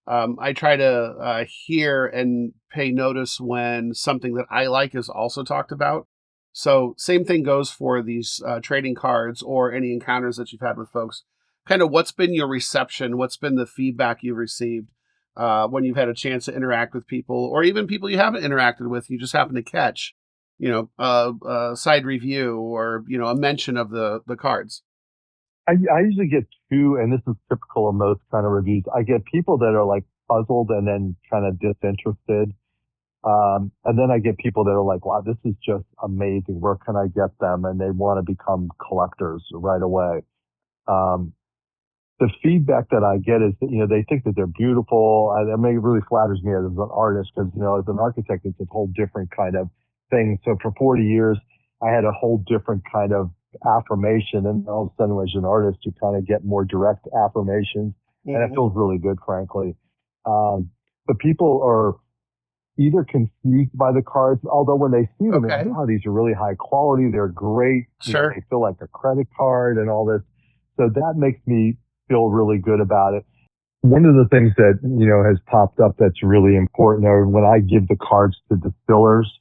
I try to hear and pay notice when something that I like is also talked about. So same thing goes for these trading cards or any encounters that you've had with folks. Kind of what's been your reception? What's been the feedback you've received when you've had a chance to interact with people, or even people you haven't interacted with, you just happen to catch, a side review or, a mention of the cards? I usually get two, and this is typical of most kind of reviews. I get people that are like puzzled and then kind of disinterested. And then I get people that are like, wow, this is just amazing. Where can I get them? And they want to become collectors right away. The feedback that I get is that, they think that they're beautiful. And it really flatters me as an artist because, as an architect, it's a whole different kind of thing. So for 40 years, I had a whole different kind of affirmation, and all of a sudden as an artist you kind of get more direct affirmations, and it feels really good, frankly. But people are either confused by the cards, although when they see them, they know these are really high quality, they're great, sure, they feel like a credit card and all this, so that makes me feel really good about it. One of the things that has popped up that's really important are when I give the cards to distillers.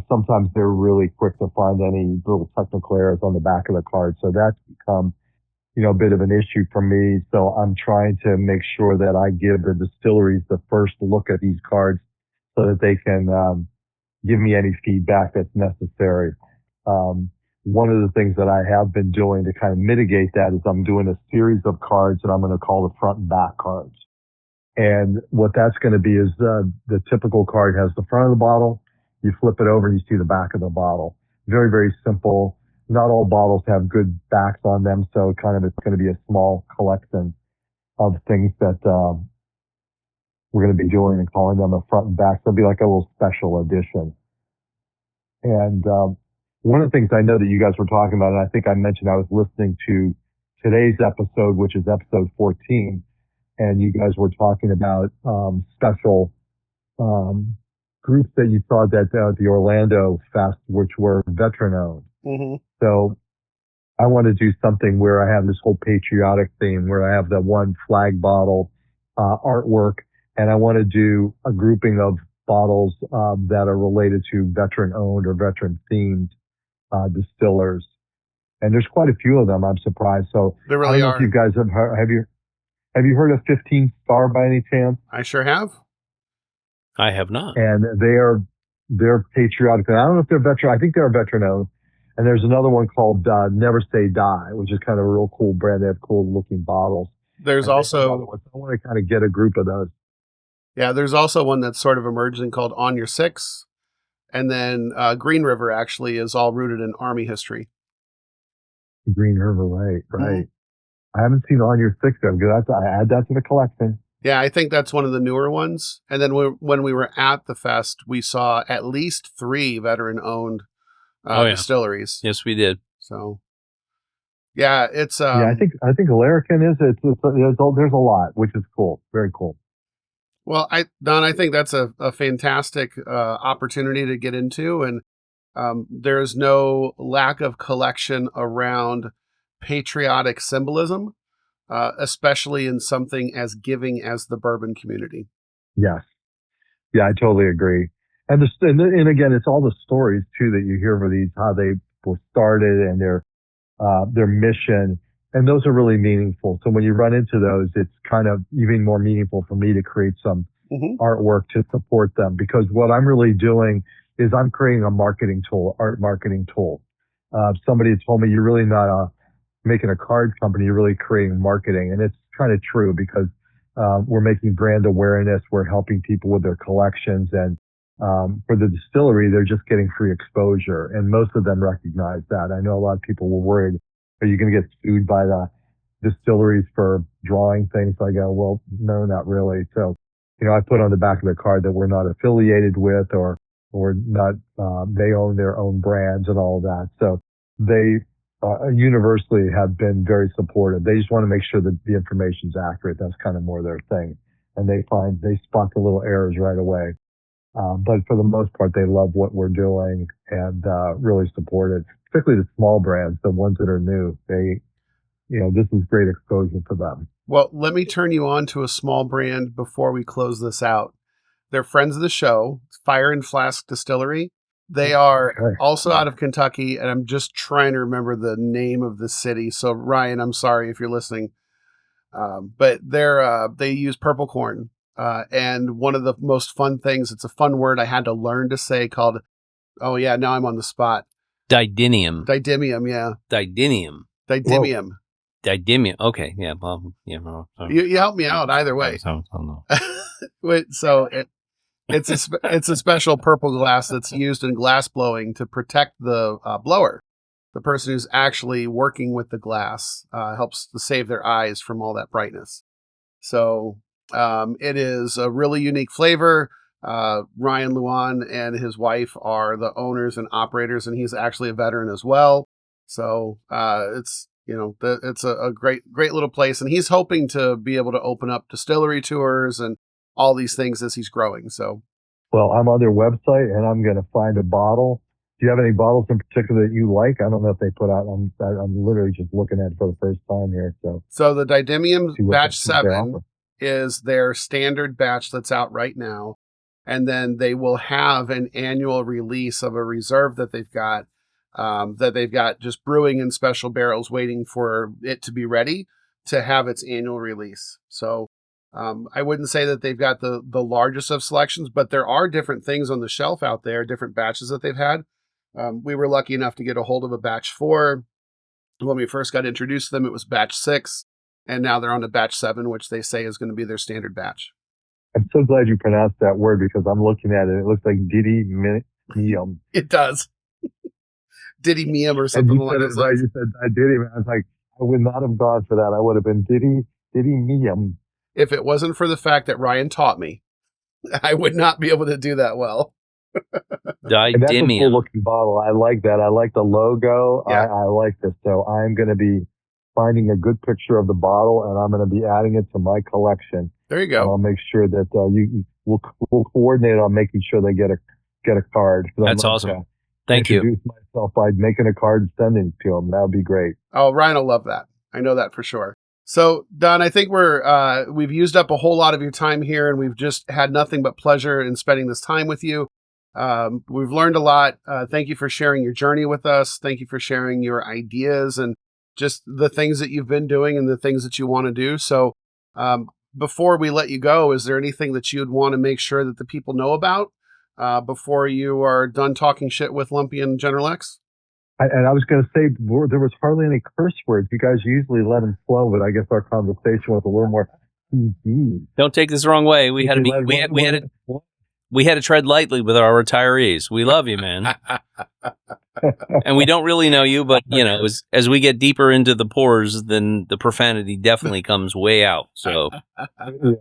Sometimes they're really quick to find any little technical errors on the back of the card. So that's become, a bit of an issue for me. So I'm trying to make sure that I give the distilleries the first look at these cards so that they can give me any feedback that's necessary. One of the things that I have been doing to kind of mitigate that is I'm doing a series of cards that I'm going to call the front and back cards. And what that's going to be is the typical card has the front of the bottle. You flip it over and you see the back of the bottle. Very, very simple. Not all bottles have good backs on them, so it's going to be a small collection of things that we're going to be doing and calling them a front and back. So it'll be like a little special edition. And one of the things I know that you guys were talking about, and I think I mentioned I was listening to today's episode, which is episode 14, and you guys were talking about special groups that you saw at the Orlando Fest, which were veteran-owned. Mm-hmm. So I want to do something where I have this whole patriotic theme, where I have the one flag bottle artwork, and I want to do a grouping of bottles that are related to veteran-owned or veteran-themed distillers. And there's quite a few of them. I'm surprised. So there really I don't know are. if you guys have you heard of 15 Star by any chance? I sure have. I have not. And they're patriotic. And I don't know if they're veteran. I think they're veteran-owned. And there's another one called Never Say Die, which is kind of a real cool brand. They have cool-looking bottles. There's also... I want to kind of get a group of those. Yeah, there's also one that's sort of emerging called On Your Six. And then Green River actually is all rooted in Army history. Green River, right. I haven't seen On Your Six yet. I add that to the collection. Yeah, I think that's one of the newer ones. And then when we were at the fest, we saw at least 3 veteran-owned distilleries. Yes, we did. So, yeah, it's I think Larrikin is. There's a lot, which is cool. Very cool. Well, Don, I think that's a fantastic opportunity to get into, and there's no lack of collection around patriotic symbolism, especially in something as giving as the bourbon community. Yes. Yeah, I totally agree. And again, it's all the stories too that you hear for these, how they were started and their mission. And those are really meaningful. So when you run into those, it's kind of even more meaningful for me to create some artwork to support them, because what I'm really doing is I'm creating a art marketing tool. Somebody had told me, you're really not making a card company, you're really creating marketing. And it's kind of true, because we're making brand awareness. We're helping people with their collections. And for the distillery, they're just getting free exposure. And most of them recognize that. I know a lot of people were worried, are you going to get sued by the distilleries for drawing things? I go, well, no, not really. So, I put on the back of the card that we're not affiliated with or not, they own their own brands and all of that. So they universally have been very supportive. They just want to make sure that the information's accurate. That's kind of more their thing. And they spot the little errors right away. But for the most part, they love what we're doing and really support it. Particularly the small brands, the ones that are new. This is great exposure for them. Well, let me turn you on to a small brand before we close this out. They're friends of the show, Fire and Flask Distillery. They are also out of Kentucky, and I'm just trying to remember the name of the city. So, Ryan, I'm sorry if you're listening. But they use purple corn. And one of the most fun things, it's a fun word I had to learn to say called, now I'm on the spot. Didymium. Yeah. Didymium. Okay. Yeah. Well, yeah. You help me out either way. So it's a special purple glass that's used in glass blowing to protect the blower. The person who's actually working with the glass helps to save their eyes from all that brightness. So it is a really unique flavor. Ryan Luan and his wife are the owners and operators, and he's actually a veteran as well. So it's a great little place, and he's hoping to be able to open up distillery tours and all these things as he's growing. So, well, I'm on their website, and I'm going to find a bottle. Do you have any bottles in particular that you like? I don't know if they put out. I'm literally just looking at it for the first time here. So the Didymium Batch 7 is their standard batch that's out right now. And then they will have an annual release of a reserve that they've got just brewing in special barrels waiting for it to be ready to have its annual release. So I wouldn't say that they've got the largest of selections, but there are different things on the shelf out there, different batches that they've had. We were lucky enough to get a hold of a batch 4. When we first got introduced to them, it was batch 6. And now they're on to batch 7, which they say is going to be their standard batch. I'm so glad you pronounced that word, because I'm looking at it. It looks like Didymium. It does. Didymium or something like that. Right, you said Didymium. I was like, I would not have gone for that. I would have been Didymium. If it wasn't for the fact that Ryan taught me, I would not be able to do that well. Didymium. That's a cool looking bottle. I like that. I like the logo. Yeah. I like this. So I'm going to be finding a good picture of the bottle, and I'm going to be adding it to my collection. There you go. And I'll make sure that we'll coordinate on making sure they get a card. That's awesome. Thank you. Introduce myself by making a card and sending it to them. That would be great. Oh, Ryan will love that. I know that for sure. So, Don, I think we've used up a whole lot of your time here, and we've just had nothing but pleasure in spending this time with you. We've learned a lot. Thank you for sharing your journey with us. Thank you for sharing your ideas and just the things that you've been doing and the things that you want to do. So, before we let you go, is there anything that you'd want to make sure that the people know about before you are done talking shit with Lumpy and General X? And I was going to say, there was hardly any curse words. You guys usually let them flow, but I guess our conversation was a little more PG. Don't take this the wrong way. We had we had to tread lightly with our retirees. We love you, man. And we don't really know you, but, you know, as we get deeper into the pores, then the profanity definitely comes way out. So, Yeah.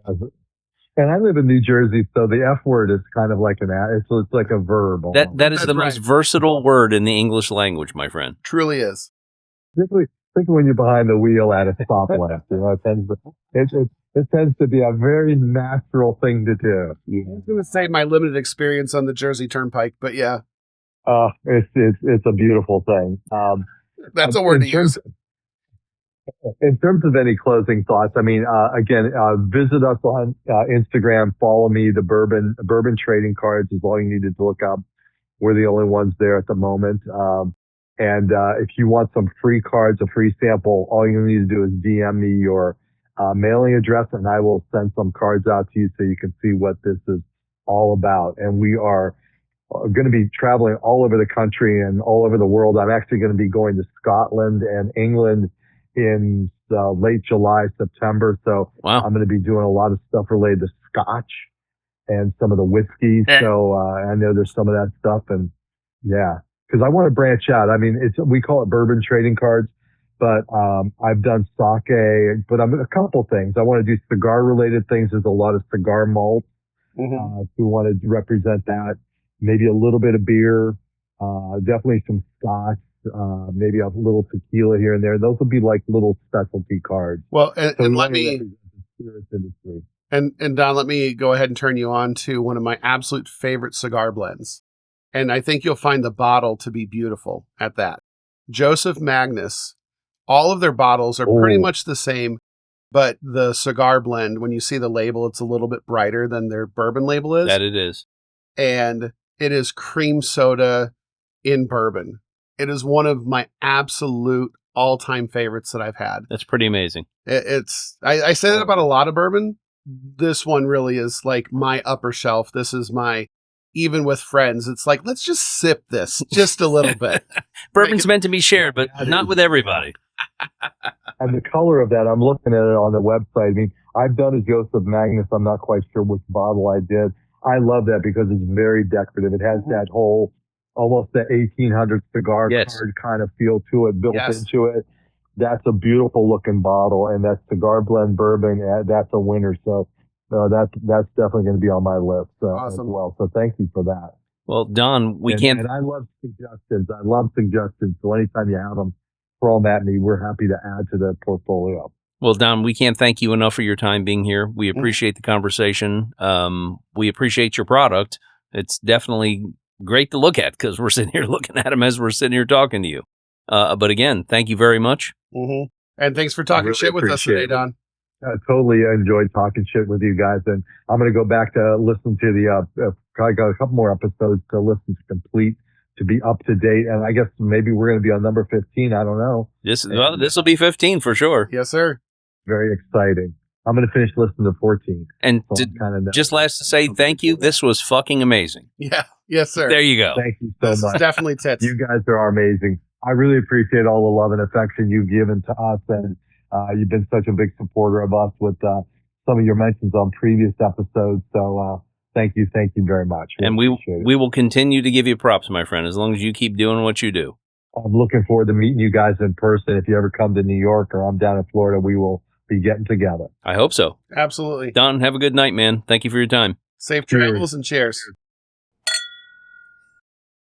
And I live in New Jersey, so the F word is kind of like it's like a verb. that almost. is That's the right. most versatile word in the English language, my friend. Truly is. Particularly when you're behind the wheel at a stoplight. You know, it tends to be a very natural thing to do. I was going to say my limited experience on the Jersey Turnpike, but yeah, It's a beautiful thing. that's a word to use. In terms of any closing thoughts, I mean, again, visit us on Instagram. Follow me. The Bourbon Trading Cards is all you needed to look up. We're the only ones there at the moment. And if you want some free cards, a free sample, all you need to do is DM me your mailing address, and I will send some cards out to you so you can see what this is all about. And we are going to be traveling all over the country and all over the world. I'm actually going to be going to Scotland and England in late July, September. So Wow. I'm going to be doing a lot of stuff related to Scotch and some of the whiskeys. So I know there's some of that stuff, and yeah, because I want to branch out. I mean, we call it Bourbon Trading Cards, but I've done sake, but I'm a couple things. I want to do cigar related things. There's a lot of cigar malts. If we want to represent that, maybe a little bit of beer, definitely some Scotch. Maybe a little tequila here and there. Those will be like little specialty cards. Well, So and we let wanna me represent the spirits industry. and Don, let me go ahead and turn you on to one of my absolute favorite cigar blends, and I think you'll find the bottle to be beautiful at that. Joseph Magnus. All of their bottles are pretty Oh. much the same, but the cigar blend, when you see the label, it's a little bit brighter than their bourbon label is. That it is. And it is cream soda in bourbon. It is one of my absolute all-time favorites that I've had. That's pretty amazing. I say that about a lot of bourbon. This one really is like my upper shelf. This is my, even with friends, it's like, let's just sip this just a little bit. Bourbon's meant to be shared, but not with everybody. And the color of that, I'm looking at it on the website. I mean, I've done a Joseph Magnus. I'm not quite sure which bottle I did. I love that because it's very decorative. It has that whole, almost the 1800 cigar Yes. card kind of feel to it, built Yes. into it. That's a beautiful looking bottle, and that cigar blend bourbon, that's a winner. So that's definitely going to be on my list as Awesome. well. So thank you for that. Well, Don, we can't. And I love suggestions. I love suggestions. So anytime you have them, throw them at me. We're happy to add to the portfolio. Well, Don, we can't thank you enough for your time being here. We appreciate the conversation. We appreciate your product. It's definitely great to look at because we're sitting here looking at them as we're sitting here talking to you. But again, thank you very much. And thanks for talking really shit with us appreciate today, it. Don. I totally enjoyed talking shit with you guys, and I'm going to go back to listen to I got a couple more episodes to listen to complete to be up to date, and I guess maybe we're going to be on number 15. I don't know. This will be 15 for sure. Yes, sir. Very exciting. I'm going to finish listening to 14. And So I'm kinda just last to say thank you. This was fucking amazing. Yeah. Yes, sir. There you go. Thank you so This is much. definitely tits. You guys are amazing. I really appreciate all the love and affection you've given to us, and you've been such a big supporter of us with some of your mentions on previous episodes. So thank you very much. And appreciate it. we will continue to give you props, my friend, as long as you keep doing what you do. I'm looking forward to meeting you guys in person. If you ever come to New York or I'm down in Florida, we will be getting together. I hope so. Absolutely. Don, have a good night, man. Thank you for your time. Safe Cheers. travels and cheers.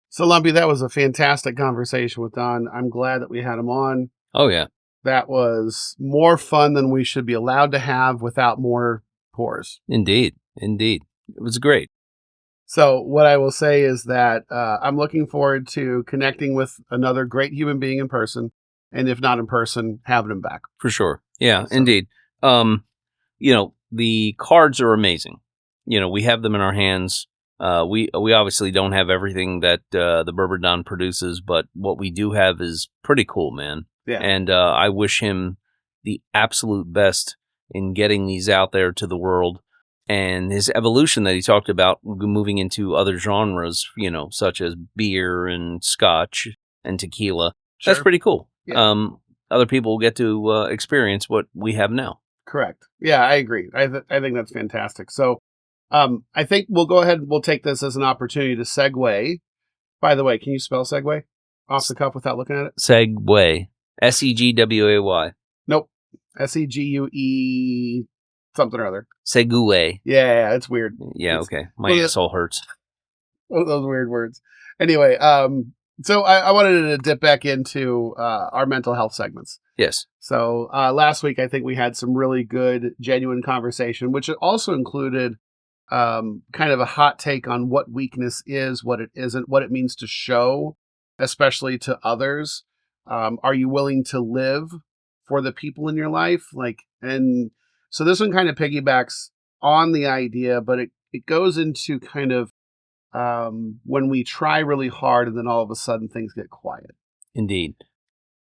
So, Lumpy, that was a fantastic conversation with Don. I'm glad that we had him on. Oh, yeah. That was more fun than we should be allowed to have without more pours. Indeed. It was great. So what I will say is that I'm looking forward to connecting with another great human being in person, and if not in person, having him back. For sure. Yeah, So- indeed. The cards are amazing. We have them in our hands. We obviously don't have everything that the Bourbon Don produces, but what we do have is pretty cool, man. Yeah. And I wish him the absolute best in getting these out there to the world. And his evolution that he talked about, moving into other genres, such as beer and scotch and tequila. That's Sure. pretty cool. Yeah. Other people will get to experience what we have now. Correct. Yeah, I agree. I think that's fantastic. So I think we'll go ahead and we'll take this as an opportunity to segue. By the way, can you spell segue off the cuff without looking at it? Segway. Segway. Nope. Segue something or other. Segway. Yeah, it's weird. Yeah, It's okay. My asshole hurts. one of those weird words. Anyway, so I wanted to dip back into our mental health segments. Yes. So last week, I think we had some really good, genuine conversation, which also included kind of a hot take on what weakness is, what it isn't, what it means to show, especially to others. Are you willing to live for the people in your life? And so this one kind of piggybacks on the idea, but it goes into kind of when we try really hard and then all of a sudden things get quiet. Indeed.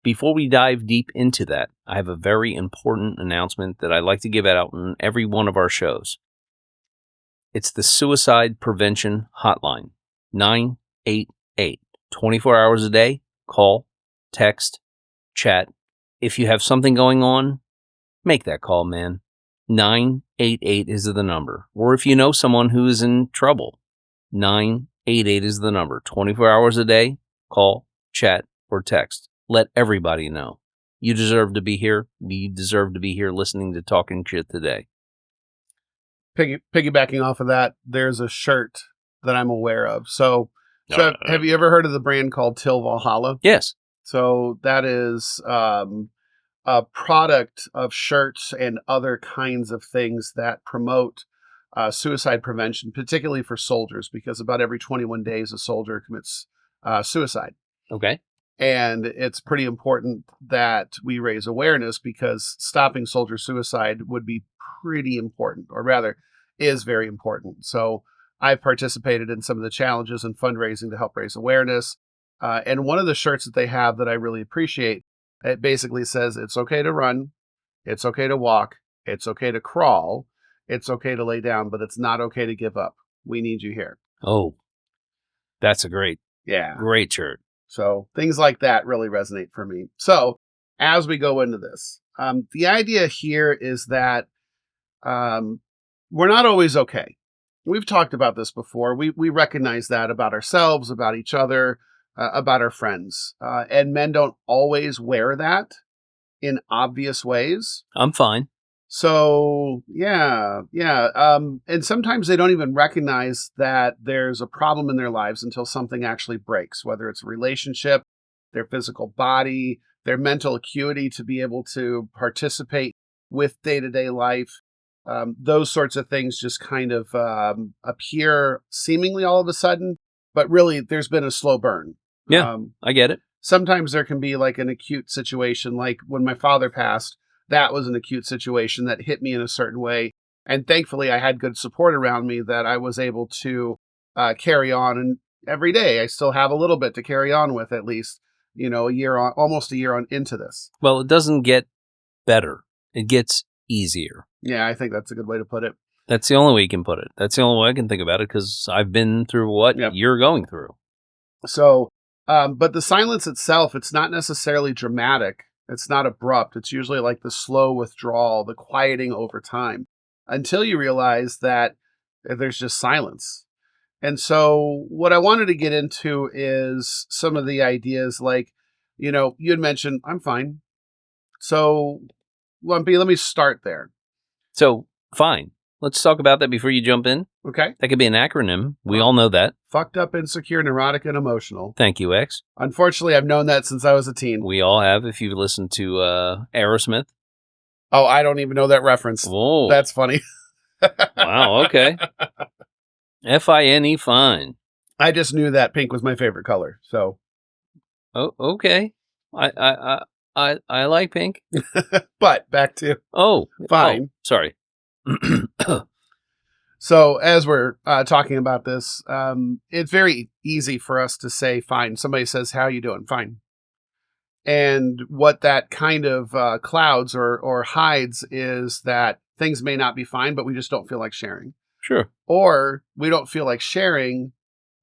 Before we dive deep into that, I have a very important announcement that I like to give out on every one of our shows. It's the Suicide Prevention Hotline, 988. 24 hours a day, call, text, chat. If you have something going on, make that call, man. 988 is the number. Or if you know someone who is in trouble, 988 is the number. 24 hours a day, call, chat, or text. Let everybody know. You deserve to be here. You deserve to be here listening to Talking Shit today. Piggybacking off of that, there's a shirt that I'm aware of. So have you ever heard of the brand called Till Valhalla? Yes. So that is a product of shirts and other kinds of things that promote suicide prevention, particularly for soldiers, because about every 21 days a soldier commits suicide. Okay. And it's pretty important that we raise awareness because stopping soldier suicide would be pretty important, or rather is very important. So I've participated in some of the challenges and fundraising to help raise awareness. And one of the shirts that they have that I really appreciate, it basically says, it's okay to run, it's okay to walk, it's okay to crawl, it's okay to lay down, but it's not okay to give up. We need you here. Oh, that's a great shirt. So things like that really resonate for me. So as we go into this, the idea here is that we're not always okay. We've talked about this before. We recognize that about ourselves, about each other, about our friends. And men don't always wear that in obvious ways. I'm fine. So, yeah. And sometimes they don't even recognize that there's a problem in their lives until something actually breaks, whether it's a relationship, their physical body, their mental acuity to be able to participate with day-to-day life. Those sorts of things just kind of appear seemingly all of a sudden, but really there's been a slow burn. Yeah, I get it. Sometimes there can be like an acute situation, like when my father passed. That was an acute situation that hit me in a certain way. And thankfully, I had good support around me that I was able to carry on. And every day, I still have a little bit to carry on with, at least, almost a year on into this. Well, it doesn't get better. It gets easier. Yeah, I think that's a good way to put it. That's the only way you can put it. That's the only way I can think about it, because I've been through what you're going through. So, but the silence itself, it's not necessarily dramatic. It's not abrupt. It's usually like the slow withdrawal, the quieting over time, until you realize that there's just silence. And so what I wanted to get into is some of the ideas like, you had mentioned, I'm fine. So, Lumpy, let me start there. So, fine. Let's talk about that before you jump in. Okay. That could be an acronym. We all know that. Fucked up, insecure, neurotic, and emotional. Thank you, X. Unfortunately, I've known that since I was a teen. We all have, if you've listened to Aerosmith. Oh, I don't even know that reference. Whoa. That's funny. Wow, okay. F-I-N-E, fine. I just knew that pink was my favorite color, so. Oh, okay. I like pink. But back to Oh, fine. sorry. So as we're talking about this, it's very easy for us to say fine. Somebody says, how you doing? Fine. And what that kind of clouds or hides is that things may not be fine, but we just don't feel like sharing. Sure. Or we don't feel like sharing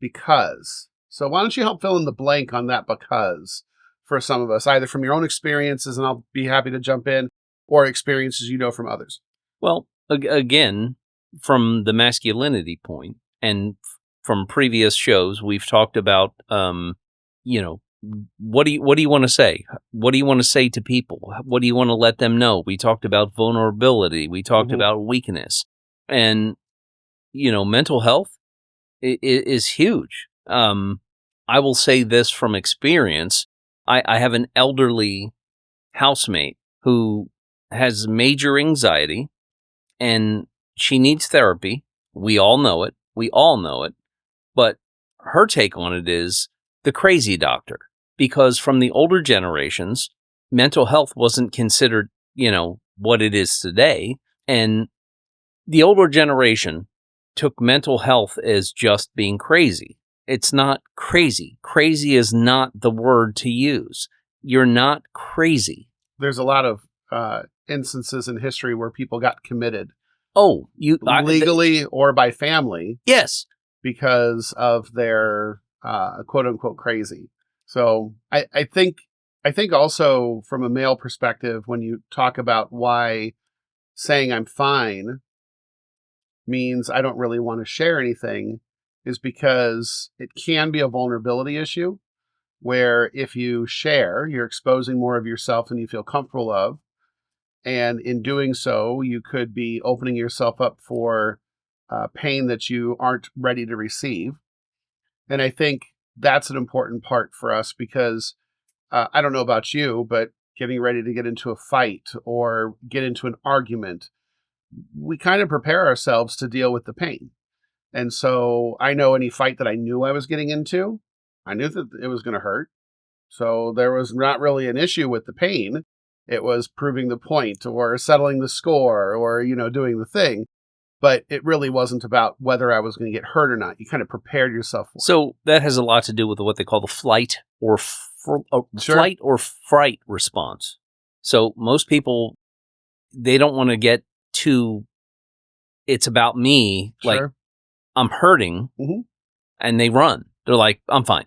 because. So why don't you help fill in the blank on that because for some of us, either from your own experiences, and I'll be happy to jump in, or experiences from others. Well, again, from the masculinity point, and from previous shows, we've talked about, you know, what do you want to say? What do you want to say to people? What do you want to let them know? We talked about vulnerability. We talked about weakness, and you know, mental health is huge. I will say this from experience. I have an elderly housemate who has major anxiety, and she needs therapy. We all know it. But her take on it is the crazy doctor, because from the older generations, mental health wasn't considered, you know, what it is today. And the older generation took mental health as just being crazy. It's not crazy. Crazy is not the word to use. You're not crazy. There's a lot of instances in history where people got committed. Oh, legally or by family. Yes. Because of their quote unquote crazy. So I think also from a male perspective, when you talk about why saying I'm fine means I don't really want to share anything, is because it can be a vulnerability issue where if you share, you're exposing more of yourself than you feel comfortable of. And in doing so, you could be opening yourself up for pain that you aren't ready to receive. And I think that's an important part for us because I don't know about you, but getting ready to get into a fight or get into an argument, we kind of prepare ourselves to deal with the pain. And so I know any fight that I knew I was getting into, I knew that it was going to hurt. So there was not really an issue with the pain. It was proving the point or settling the score or, you know, doing the thing. But it really wasn't about whether I was going to get hurt or not. You kind of prepared yourself for it. So that has a lot to do with what they call the flight or flight or fright response. So most people, they don't want to get too, it's about me, like I'm hurting, and they run. They're like, I'm fine.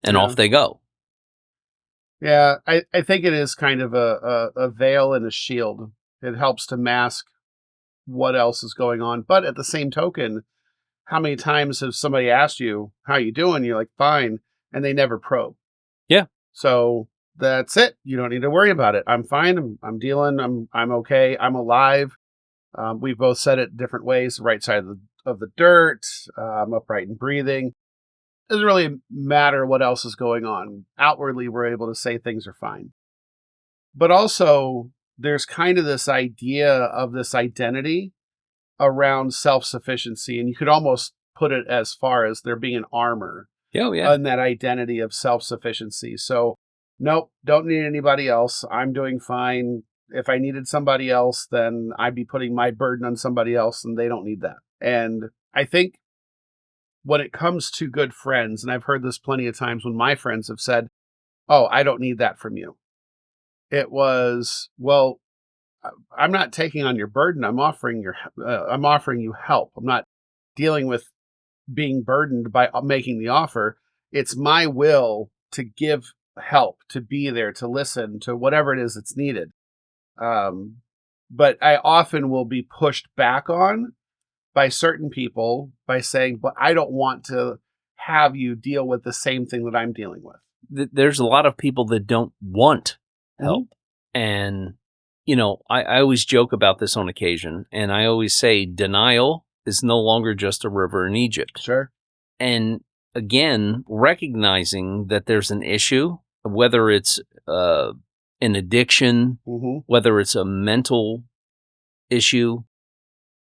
And off they go. Yeah, I think it is kind of a veil and a shield. It helps to mask what else is going on. But at the same token, how many times has somebody asked you, how you doing? You're like, fine. And they never probe. Yeah. So that's it. You don't need to worry about it. I'm fine. I'm dealing. I'm okay. I'm alive. We've both said it different ways. Right side of the dirt. I'm upright and breathing. Doesn't really matter what else is going on. Outwardly, we're able to say things are fine. But also, there's kind of this idea of this identity around self-sufficiency. And you could almost put it as far as there being an armor on that identity of self-sufficiency. So, nope, don't need anybody else. I'm doing fine. If I needed somebody else, then I'd be putting my burden on somebody else, and they don't need that. And I think when it comes to good friends, and I've heard this plenty of times when my friends have said, oh, I don't need that from you. It was, well, I'm not taking on your burden. I'm offering you help. I'm not dealing with being burdened by making the offer. It's my will to give help, to be there, to listen, to whatever it is that's needed. But I often will be pushed back on by certain people by saying, but I don't want to have you deal with the same thing that I'm dealing with. There's a lot of people that don't want help. And, you know, I always joke about this on occasion, and I always say denial is no longer just a river in Egypt. Sure. And again, recognizing that there's an issue, whether it's an addiction, whether it's a mental issue,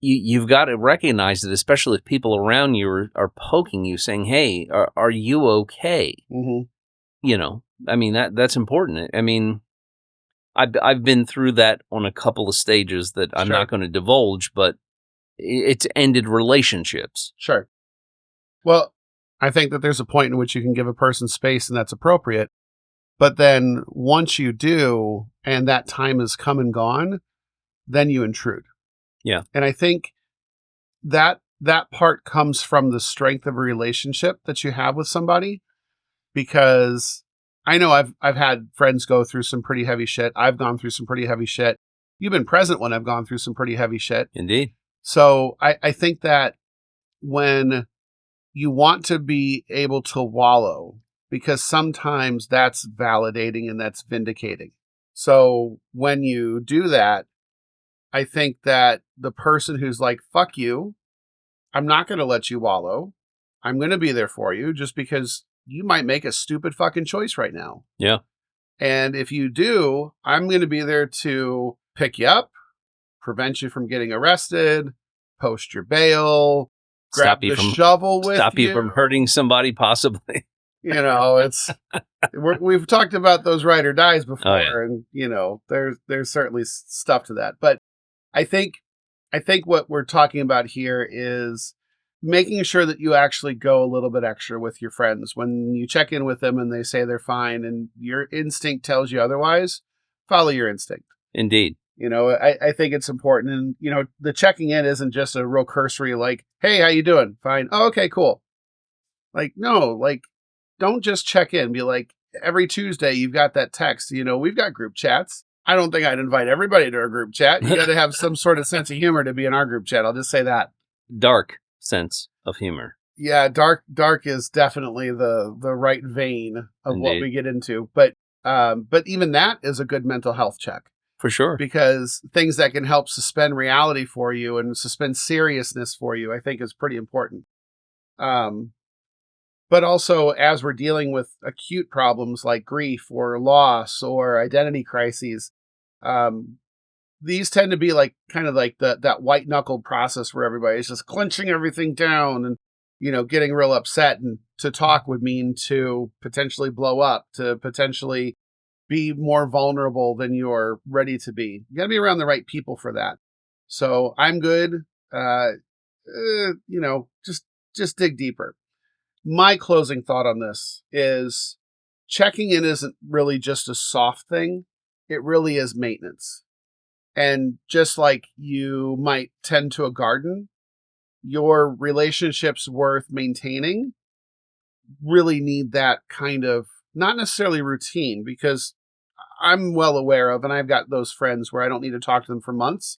you've got to recognize it, especially if people around you are poking you, saying, hey, are you okay? You know, I mean, that's important. I mean, I've been through that on a couple of stages that I'm not going to divulge, but it's ended relationships. Sure. Well, I think that there's a point in which you can give a person space and that's appropriate. But then once you do, and that time has come and gone, then you intrude. Yeah. And I think that part comes from the strength of a relationship that you have with somebody, because I know I've had friends go through some pretty heavy shit. I've gone through some pretty heavy shit. You've been present when I've gone through some pretty heavy shit. Indeed. So I think that when you want to be able to wallow, because sometimes that's validating and that's vindicating. So when you do that, I think that the person who's like, fuck you, I'm not going to let you wallow. I'm going to be there for you just because you might make a stupid fucking choice right now. Yeah. And if you do, I'm going to be there to pick you up, prevent you from getting arrested, post your bail, grab the shovel with you. Stop you from hurting somebody possibly. You know, we've talked about those ride or dies before, Oh, yeah. and you know, there's certainly stuff to that. But I think what we're talking about here is making sure that you actually go a little bit extra with your friends when you check in with them and they say they're fine, and your instinct tells you otherwise. Follow your instinct. Indeed. You know, I think it's important, and you know, the checking in isn't just a real cursory like, "Hey, how you doing? Fine. Oh, okay, cool." Like, no, like. Don't just check in. Be like, every Tuesday you've got that text. You know, we've got group chats. I don't think I'd invite everybody to our group chat. You got to have some sort of sense of humor to be in our group chat. I'll just say that. Dark sense of humor. Yeah, dark is definitely the right vein of Indeed. what we get into. But even that is a good mental health check. For sure. Because things that can help suspend reality for you and suspend seriousness for you, I think is pretty important. But also, as we're dealing with acute problems like grief or loss or identity crises, these tend to be like kind of like that white knuckled process where everybody's just clenching everything down and, you know, getting real upset. And to talk would mean to potentially blow up, to potentially be more vulnerable than you're ready to be. You got to be around the right people for that. So I'm good. You know, just dig deeper. My closing thought on this is checking in isn't really just a soft thing. It really is maintenance. And just like you might tend to a garden, your relationships worth maintaining really need that kind of, not necessarily routine, because I'm well aware of, and I've got those friends where I don't need to talk to them for months.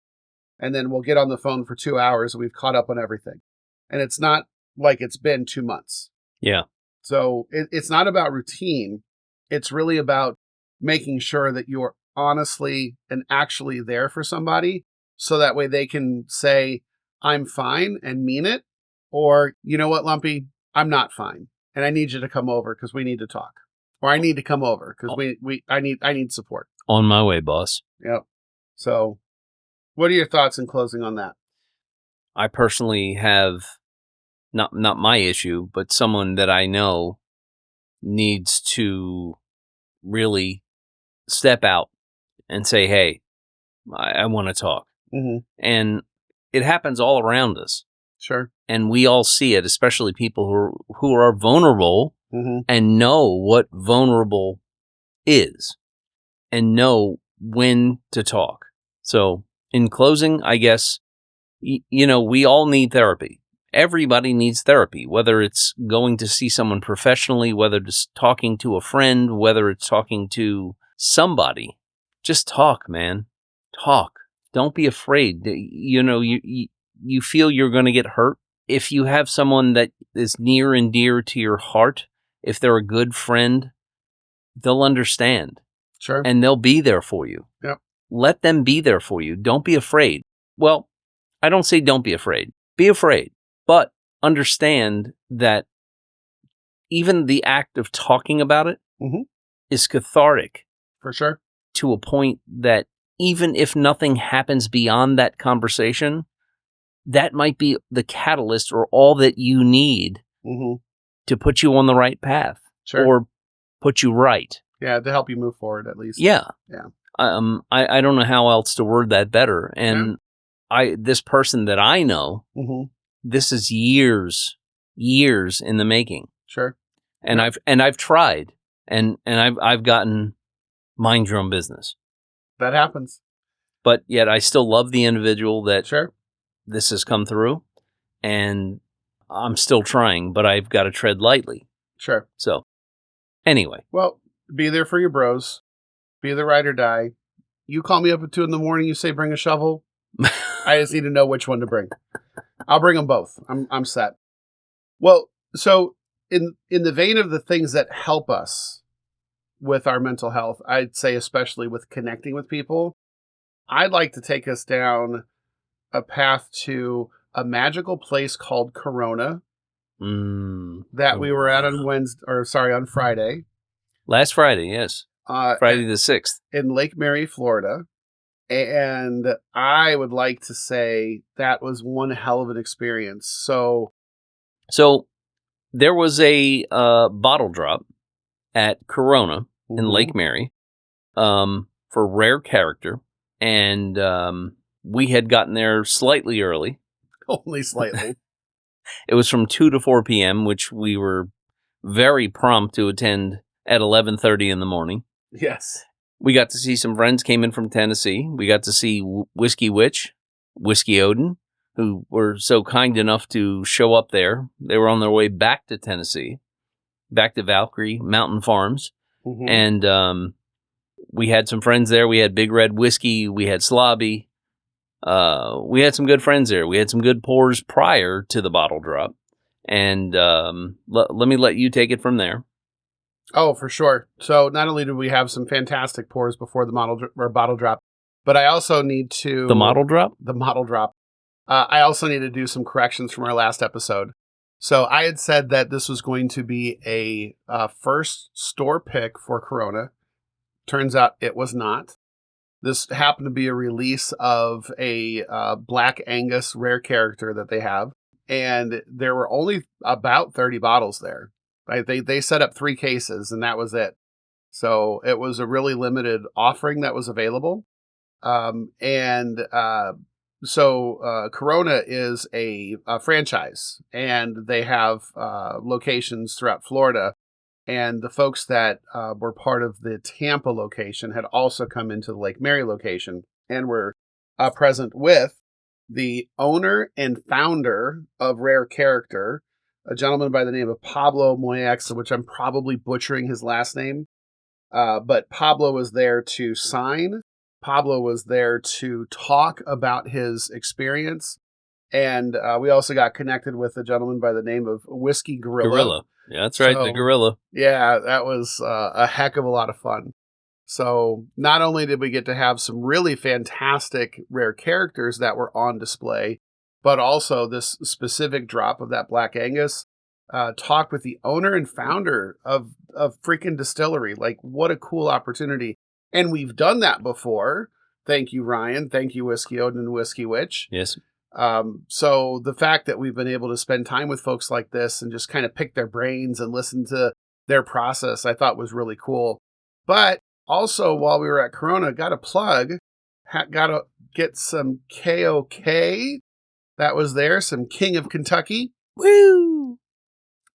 And then we'll get on the phone for 2 hours and we've caught up on everything. And it's not like it's been 2 months. Yeah. So it's not about routine. It's really about making sure that you're honestly and actually there for somebody, so that way they can say, I'm fine and mean it. Or, you know what, Lumpy, I'm not fine. And I need you to come over because we need to talk. Or I need to come over because I need support. On my way, boss. Yep. So what are your thoughts in closing on that? I personally have not my issue, but someone that I know needs to really step out and say, hey, I want to talk. Mm-hmm. And it happens all around us. Sure. And we all see it, especially people who are vulnerable mm-hmm. and know what vulnerable is and know when to talk. So in closing, I guess, you know, we all need therapy. Everybody needs therapy, whether it's going to see someone professionally, whether it's talking to a friend, whether it's talking to somebody. Just talk, man. Talk. Don't be afraid. You know, you feel you're going to get hurt. If you have someone that is near and dear to your heart, if they're a good friend, they'll understand. Sure. And they'll be there for you. Yep. Let them be there for you. Don't be afraid. Well, I don't say don't be afraid. Be afraid. But understand that even the act of talking about it mm-hmm. is cathartic. For sure. To a point that even if nothing happens beyond that conversation, that might be the catalyst or all that you need mm-hmm. to put you on the right path. Sure. Or put you right. Yeah, to help you move forward at least. Yeah. Yeah. I don't know how else to word that better. And this person that I know, mm-hmm. this is years in the making. Sure. And I've tried and I've gotten mind your own business. That happens. But yet I still love the individual that sure. this has come through, and I'm still trying, but I've got to tread lightly. Sure. So anyway. Well, be there for your bros. Be the ride or die. You call me up at 2 a.m, you say bring a shovel. I just need to know which one to bring. I'll bring them both. I'm set. Well, so in the vein of the things that help us with our mental health, I'd say especially with connecting with people, I'd like to take us down a path to a magical place called Corona that we were at on Friday. Last Friday, yes. Friday the 6th. In Lake Mary, Florida. And I would like to say that was one hell of an experience. So there was a bottle drop at Corona in Lake Mary for rare character. And we had gotten there slightly early. Only slightly. It was from 2 to 4 p.m., which we were very prompt to attend at 11:30 in the morning. Yes. We got to see some friends came in from Tennessee. We got to see Whiskey Witch, Whiskey Odin, who were so kind enough to show up there. They were on their way back to Tennessee, back to Valkyrie Mountain Farms. And we had some friends there. We had Big Red Whiskey. We had Slobby. We had some good friends there. We had some good pours prior to the bottle drop. And let me let you take it from there. Oh, for sure. So not only did we have some fantastic pours before the bottle drop, but I also need to... The model drop? The model drop. I also need to do some corrections from our last episode. So I had said that this was going to be a first store pick for Corona. Turns out it was not. This happened to be a release of a Black Angus rare character that they have. And there were only about 30 bottles there. Right? They set up 3 cases, and that was it. So it was a really limited offering that was available. So Corona is a franchise, and they have locations throughout Florida. And the folks that were part of the Tampa location had also come into the Lake Mary location and were present with the owner and founder of Rare Character, a gentleman by the name of Pablo Moyex, which I'm probably butchering his last name. But Pablo was there to sign. Pablo was there to talk about his experience. And we also got connected with a gentleman by the name of Whiskey Gorilla. Yeah, that's right, the Gorilla. Yeah, that was a heck of a lot of fun. So not only did we get to have some really fantastic rare characters that were on display, but also this specific drop of that Black Angus, talked with the owner and founder of freaking Distillery. Like, what a cool opportunity. And we've done that before. Thank you, Ryan. Thank you, Whiskey Odin and Whiskey Witch. Yes. So the fact that we've been able to spend time with folks like this and just kind of pick their brains and listen to their process, I thought was really cool. But also, while we were at Corona, got a plug, got to get some KOK that was there, some King of Kentucky. Woo!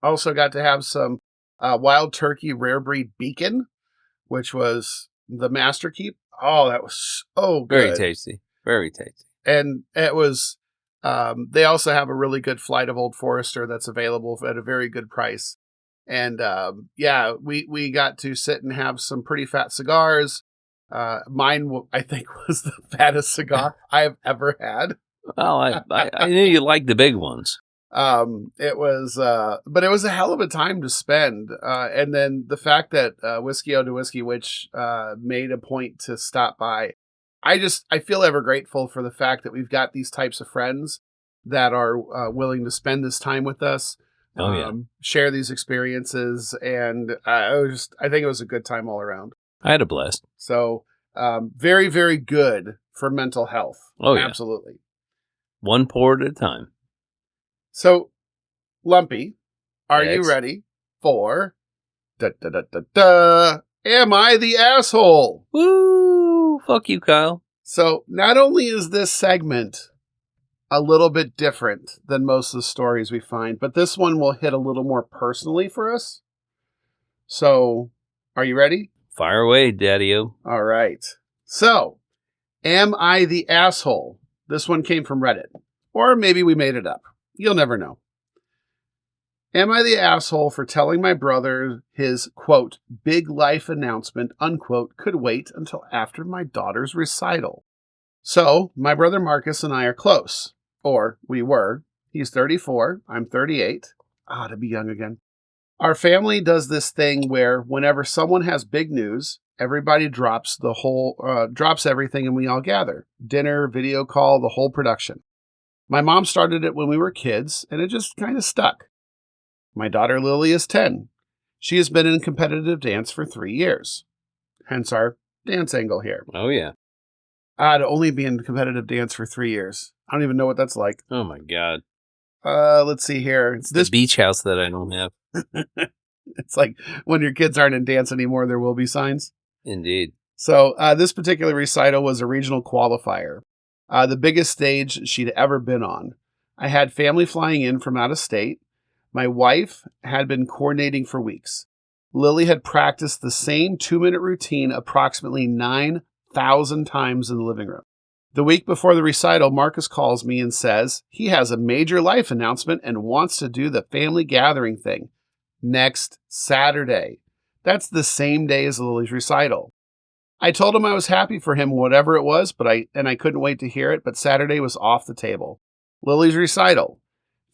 Also got to have some Wild Turkey Rare Breed Beacon, which was the Master Keep. Oh, that was so good. Very tasty. Very tasty. And it was, they also have a really good Flight of Old Forester that's available at a very good price. And yeah, we got to sit and have some pretty fat cigars. Mine, I think, was the fattest cigar I've ever had. Well, I knew you liked the big ones. It was, but it was a hell of a time to spend. And then the fact that Whiskey Odin Whiskey Witch made a point to stop by, I feel ever grateful for the fact that we've got these types of friends that are willing to spend this time with us, share these experiences, and I think it was a good time all around. I had a blast. So, very, very good for mental health. Oh, yeah. Absolutely. One pour at a time. So, Lumpy, are you ready for Am I the Asshole? Woo! Fuck you, Kyle. So, not only is this segment a little bit different than most of the stories we find, but this one will hit a little more personally for us. So, are you ready? Fire away, Daddy-O. All right. So, Am I the Asshole? This one came from Reddit. Or maybe we made it up. You'll never know. Am I the asshole for telling my brother his, quote, big life announcement, unquote, could wait until after my daughter's recital? So, my brother Marcus and I are close. Or, we were. He's 34. I'm 38. To be young again. Our family does this thing where whenever someone has big news, everybody drops everything and we all gather. Dinner, video call, the whole production. My mom started it when we were kids, and it just kind of stuck. My daughter Lily is 10. She has been in competitive dance for 3 years. Hence our dance angle here. Oh, yeah. To only be in competitive dance for 3 years. I don't even know what that's like. Oh, my God. Let's see here. It's this beach house that I don't have. It's like when your kids aren't in dance anymore, there will be signs. Indeed. So this particular recital was a regional qualifier. The biggest stage she'd ever been on. I had family flying in from out of state. My wife had been coordinating for weeks. Lily had practiced the same 2-minute routine approximately 9,000 times in the living room. The week before the recital, Marcus calls me and says he has a major life announcement and wants to do the family gathering thing next Saturday. That's the same day as Lily's recital. I told him I was happy for him, whatever it was, but I couldn't wait to hear it, but Saturday was off the table. Lily's recital.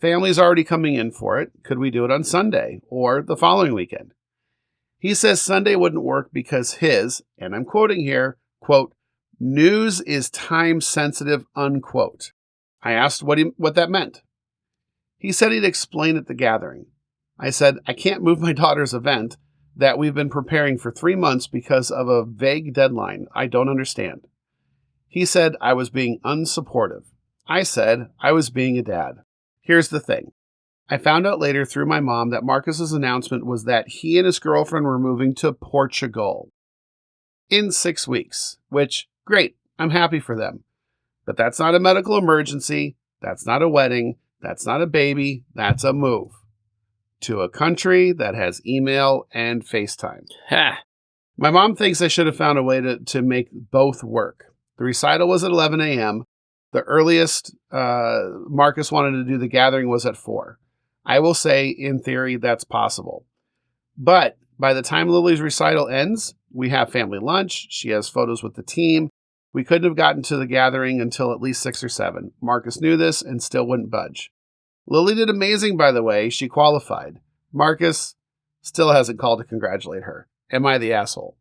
Family's already coming in for it. Could we do it on Sunday or the following weekend? He says Sunday wouldn't work because his, and I'm quoting here, quote, news is time sensitive, unquote. I asked what that meant. He said he'd explain at the gathering. I said, I can't move my daughter's event that we've been preparing for 3 months because of a vague deadline. I don't understand. He said I was being unsupportive. I said I was being a dad. Here's the thing. I found out later through my mom that Marcus's announcement was that he and his girlfriend were moving to Portugal in 6 weeks, which, great, I'm happy for them. But that's not a medical emergency. That's not a wedding. That's not a baby. That's a move to a country that has email and FaceTime. Ha! My mom thinks I should have found a way to make both work. The recital was at 11 a.m. The earliest Marcus wanted to do the gathering was at 4. I will say, in theory, that's possible. But by the time Lily's recital ends, we have family lunch. She has photos with the team. We couldn't have gotten to the gathering until at least 6 or 7. Marcus knew this and still wouldn't budge. Lily did amazing, by the way. She qualified. Marcus still hasn't called to congratulate her. Am I the asshole?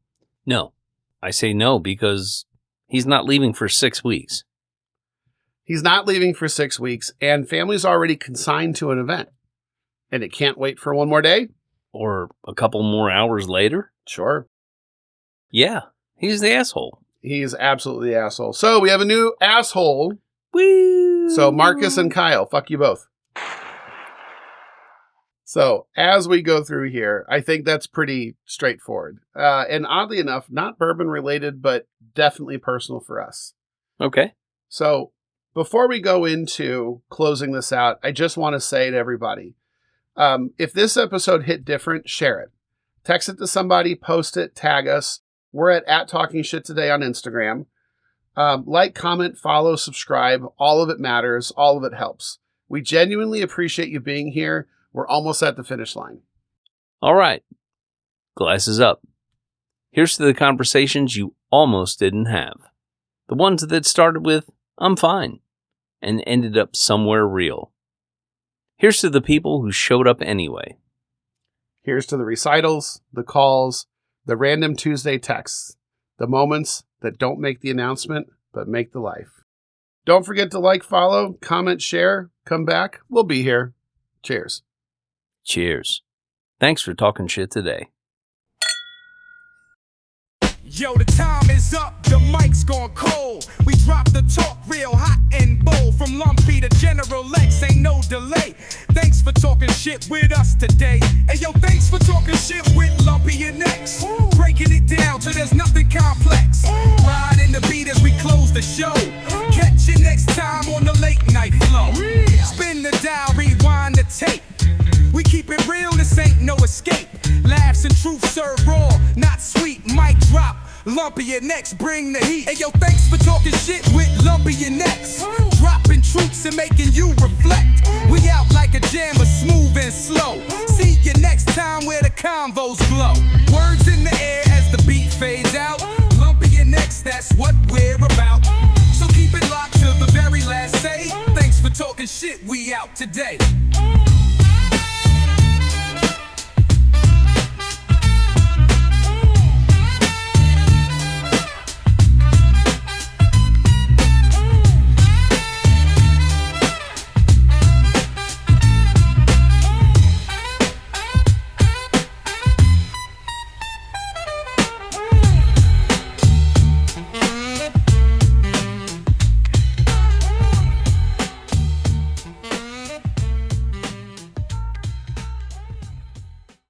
No. I say no because he's not leaving for 6 weeks. He's not leaving for 6 weeks, and family's already consigned to an event. And it can't wait for one more day? Or a couple more hours later? Sure. Yeah, he's the asshole. He's absolutely the asshole. So we have a new asshole. Woo! So Marcus and Kyle, fuck you both. So as we go through here, I think that's pretty straightforward. And oddly enough, not bourbon related, but definitely personal for us. Okay. So before we go into closing this out, I just want to say to everybody, if this episode hit different, share it. Text it to somebody, post it, tag us. We're at Talking Shit Today on Instagram. Like, comment, follow, subscribe. All of it matters. All of it helps. We genuinely appreciate you being here. We're almost at the finish line. All right. Glasses up. Here's to the conversations you almost didn't have. The ones that started with, I'm fine, and ended up somewhere real. Here's to the people who showed up anyway. Here's to the recitals, the calls, the random Tuesday texts, the moments that don't make the announcement, but make the life. Don't forget to like, follow, comment, share, come back. We'll be here. Cheers. Cheers. Thanks for talking shit today. Yo, the time is up, the mic's gone cold. We drop the talk real hot and bold. From Lumpy to General X, ain't no delay. Thanks for talking shit with us today. And yo, thanks for talking shit with Lumpy and X. Breaking it down till there's nothing complex. Riding the beat as we close the show. Catch you next time on the late night flow. Spin the dial, rewind the tape. We keep it real, this ain't no escape. Laughs and truth serve raw, not sweet. Mic drop, Lumpy and X bring the heat. Hey yo, thanks for talking shit with Lumpy and X. Dropping truths and making you reflect. We out like a jammer, smooth and slow. See you next time where the convos glow. Words in the air as the beat fades out. Lumpy and X, that's what we're about. So keep out today.